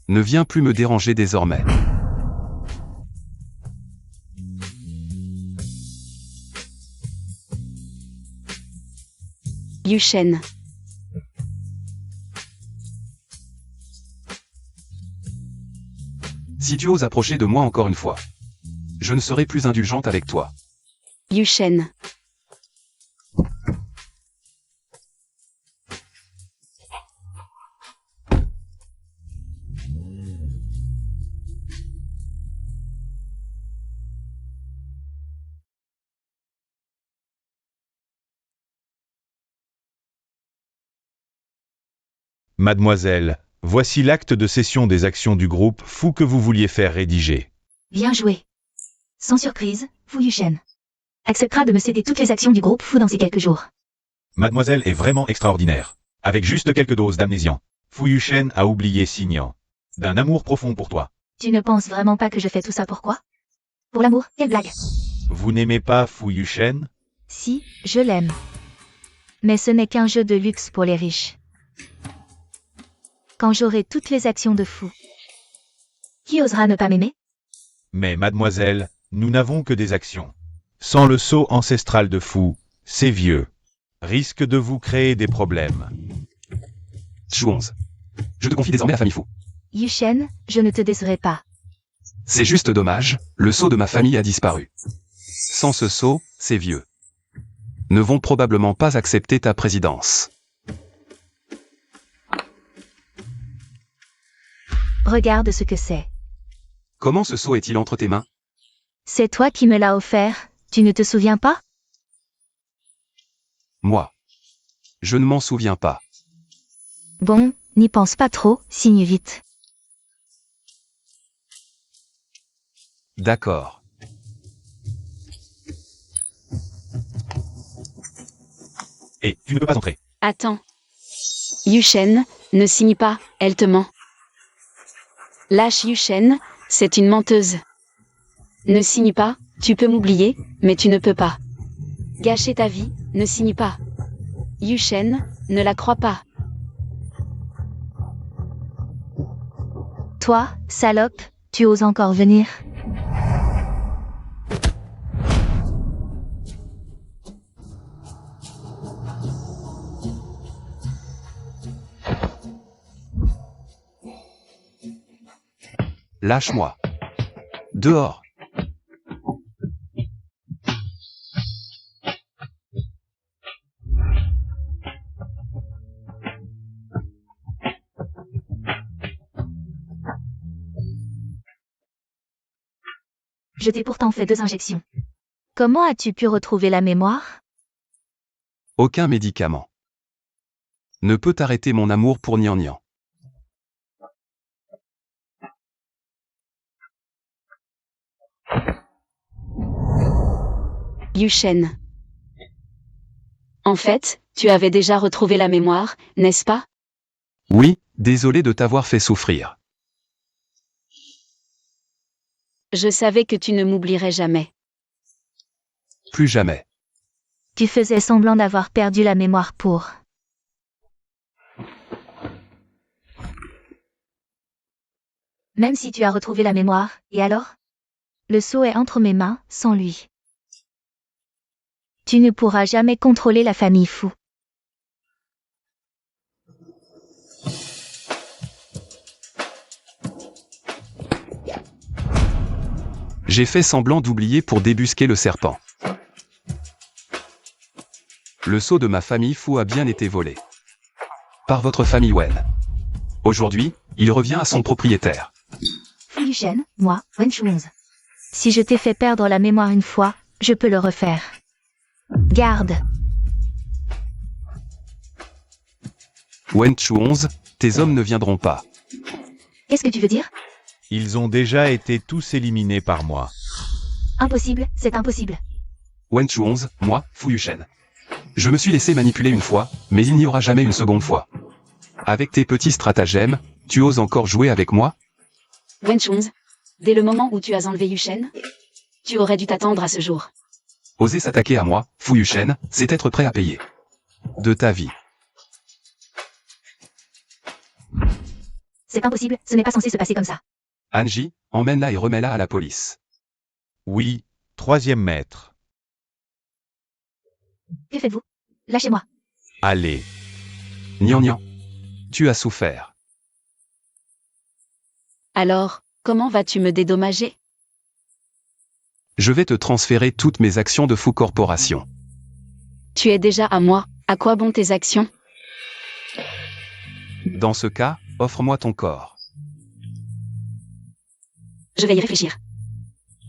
Ne viens plus me déranger désormais. Yushen. Si tu oses approcher de moi encore une fois, je ne serai plus indulgente avec toi. Yushen. Mademoiselle, voici l'acte de cession des actions du groupe Fu que vous vouliez faire rédiger. Bien joué. Sans surprise, Fu Yushen acceptera de me céder toutes les actions du groupe Fu dans ces quelques jours. Mademoiselle est vraiment extraordinaire. Avec juste quelques doses d'amnésiant. Fu Yushen a oublié Signan. D'un amour profond pour toi. Tu ne penses vraiment pas que je fais tout ça pourquoi? Pour l'amour, quelle blague. Vous n'aimez pas Fu Yushen? Si, je l'aime. Mais ce n'est qu'un jeu de luxe pour les riches. Quand j'aurai toutes les actions de Fu, qui osera ne pas m'aimer? Mais mademoiselle, nous n'avons que des actions. Sans le sceau ancestral de Fu, c'est vieux. Risque de vous créer des problèmes. Chou11. Je te confie désormais la famille Fu. Yushen, je ne te décerai pas. C'est juste dommage, le sceau de ma famille a disparu. Sans ce sceau, c'est vieux. ne vont probablement pas accepter ta présidence. Regarde ce que c'est. Comment ce sceau est-il entre tes mains? C'est toi qui me l'as offert, tu ne te souviens pas? Moi. Je ne m'en souviens pas. Bon, n'y pense pas trop, signe vite. D'accord. Et tu ne peux pas entrer. Attends. Yushen, ne signe pas, elle te ment. Lâche Yushen, c'est une menteuse. Ne signe pas, tu peux m'oublier, mais tu ne peux pas. Gâcher ta vie, ne signe pas. Yushen, ne la crois pas. Toi, salope, tu oses encore venir? Lâche-moi. Dehors. Je t'ai pourtant fait 2 injections. Comment as-tu pu retrouver la mémoire? Aucun médicament ne peut arrêter mon amour pour Nian Nian. Yushen. En fait, tu avais déjà retrouvé la mémoire, n'est-ce pas? Oui, désolé de t'avoir fait souffrir. Je savais que tu ne m'oublierais jamais. Plus jamais. Tu faisais semblant d'avoir perdu la mémoire pour... Même si tu as retrouvé la mémoire, et alors? Le sceau est entre mes mains, sans lui. Tu ne pourras jamais contrôler la famille Fu. J'ai fait semblant d'oublier pour débusquer le serpent. Le sceau de ma famille Fu a bien été volé. Par votre famille Wen. Aujourd'hui, il revient à son propriétaire. Fu Yushen, moi, Wen Shuonze. Si je t'ai fait perdre la mémoire une fois, je peux le refaire. Garde. Wen Chu 11, tes hommes ne viendront pas. Qu'est-ce que tu veux dire? Ils ont déjà été tous éliminés par moi. Impossible, c'est impossible. Wen Chu 11, moi, Fu Yushen. Je me suis laissé manipuler une fois, mais il n'y aura jamais une seconde fois. Avec tes petits stratagèmes, tu oses encore jouer avec moi? Wenchunz, dès le moment où tu as enlevé Yushen, tu aurais dû t'attendre à ce jour. Oser s'attaquer à moi, Fu Yushen, c'est être prêt à payer. De ta vie. C'est impossible, ce n'est pas censé se passer comme ça. Anji, emmène-la et remets-la à la police. Oui, 3e maître. Que faites-vous? Lâchez-moi. Allez. Nian Nian. Tu as souffert. Alors, comment vas-tu me dédommager? Je vais te transférer toutes mes actions de Fu Corporation. Tu es déjà à moi, à quoi bon tes actions? Dans ce cas, offre-moi ton corps. Je vais y réfléchir.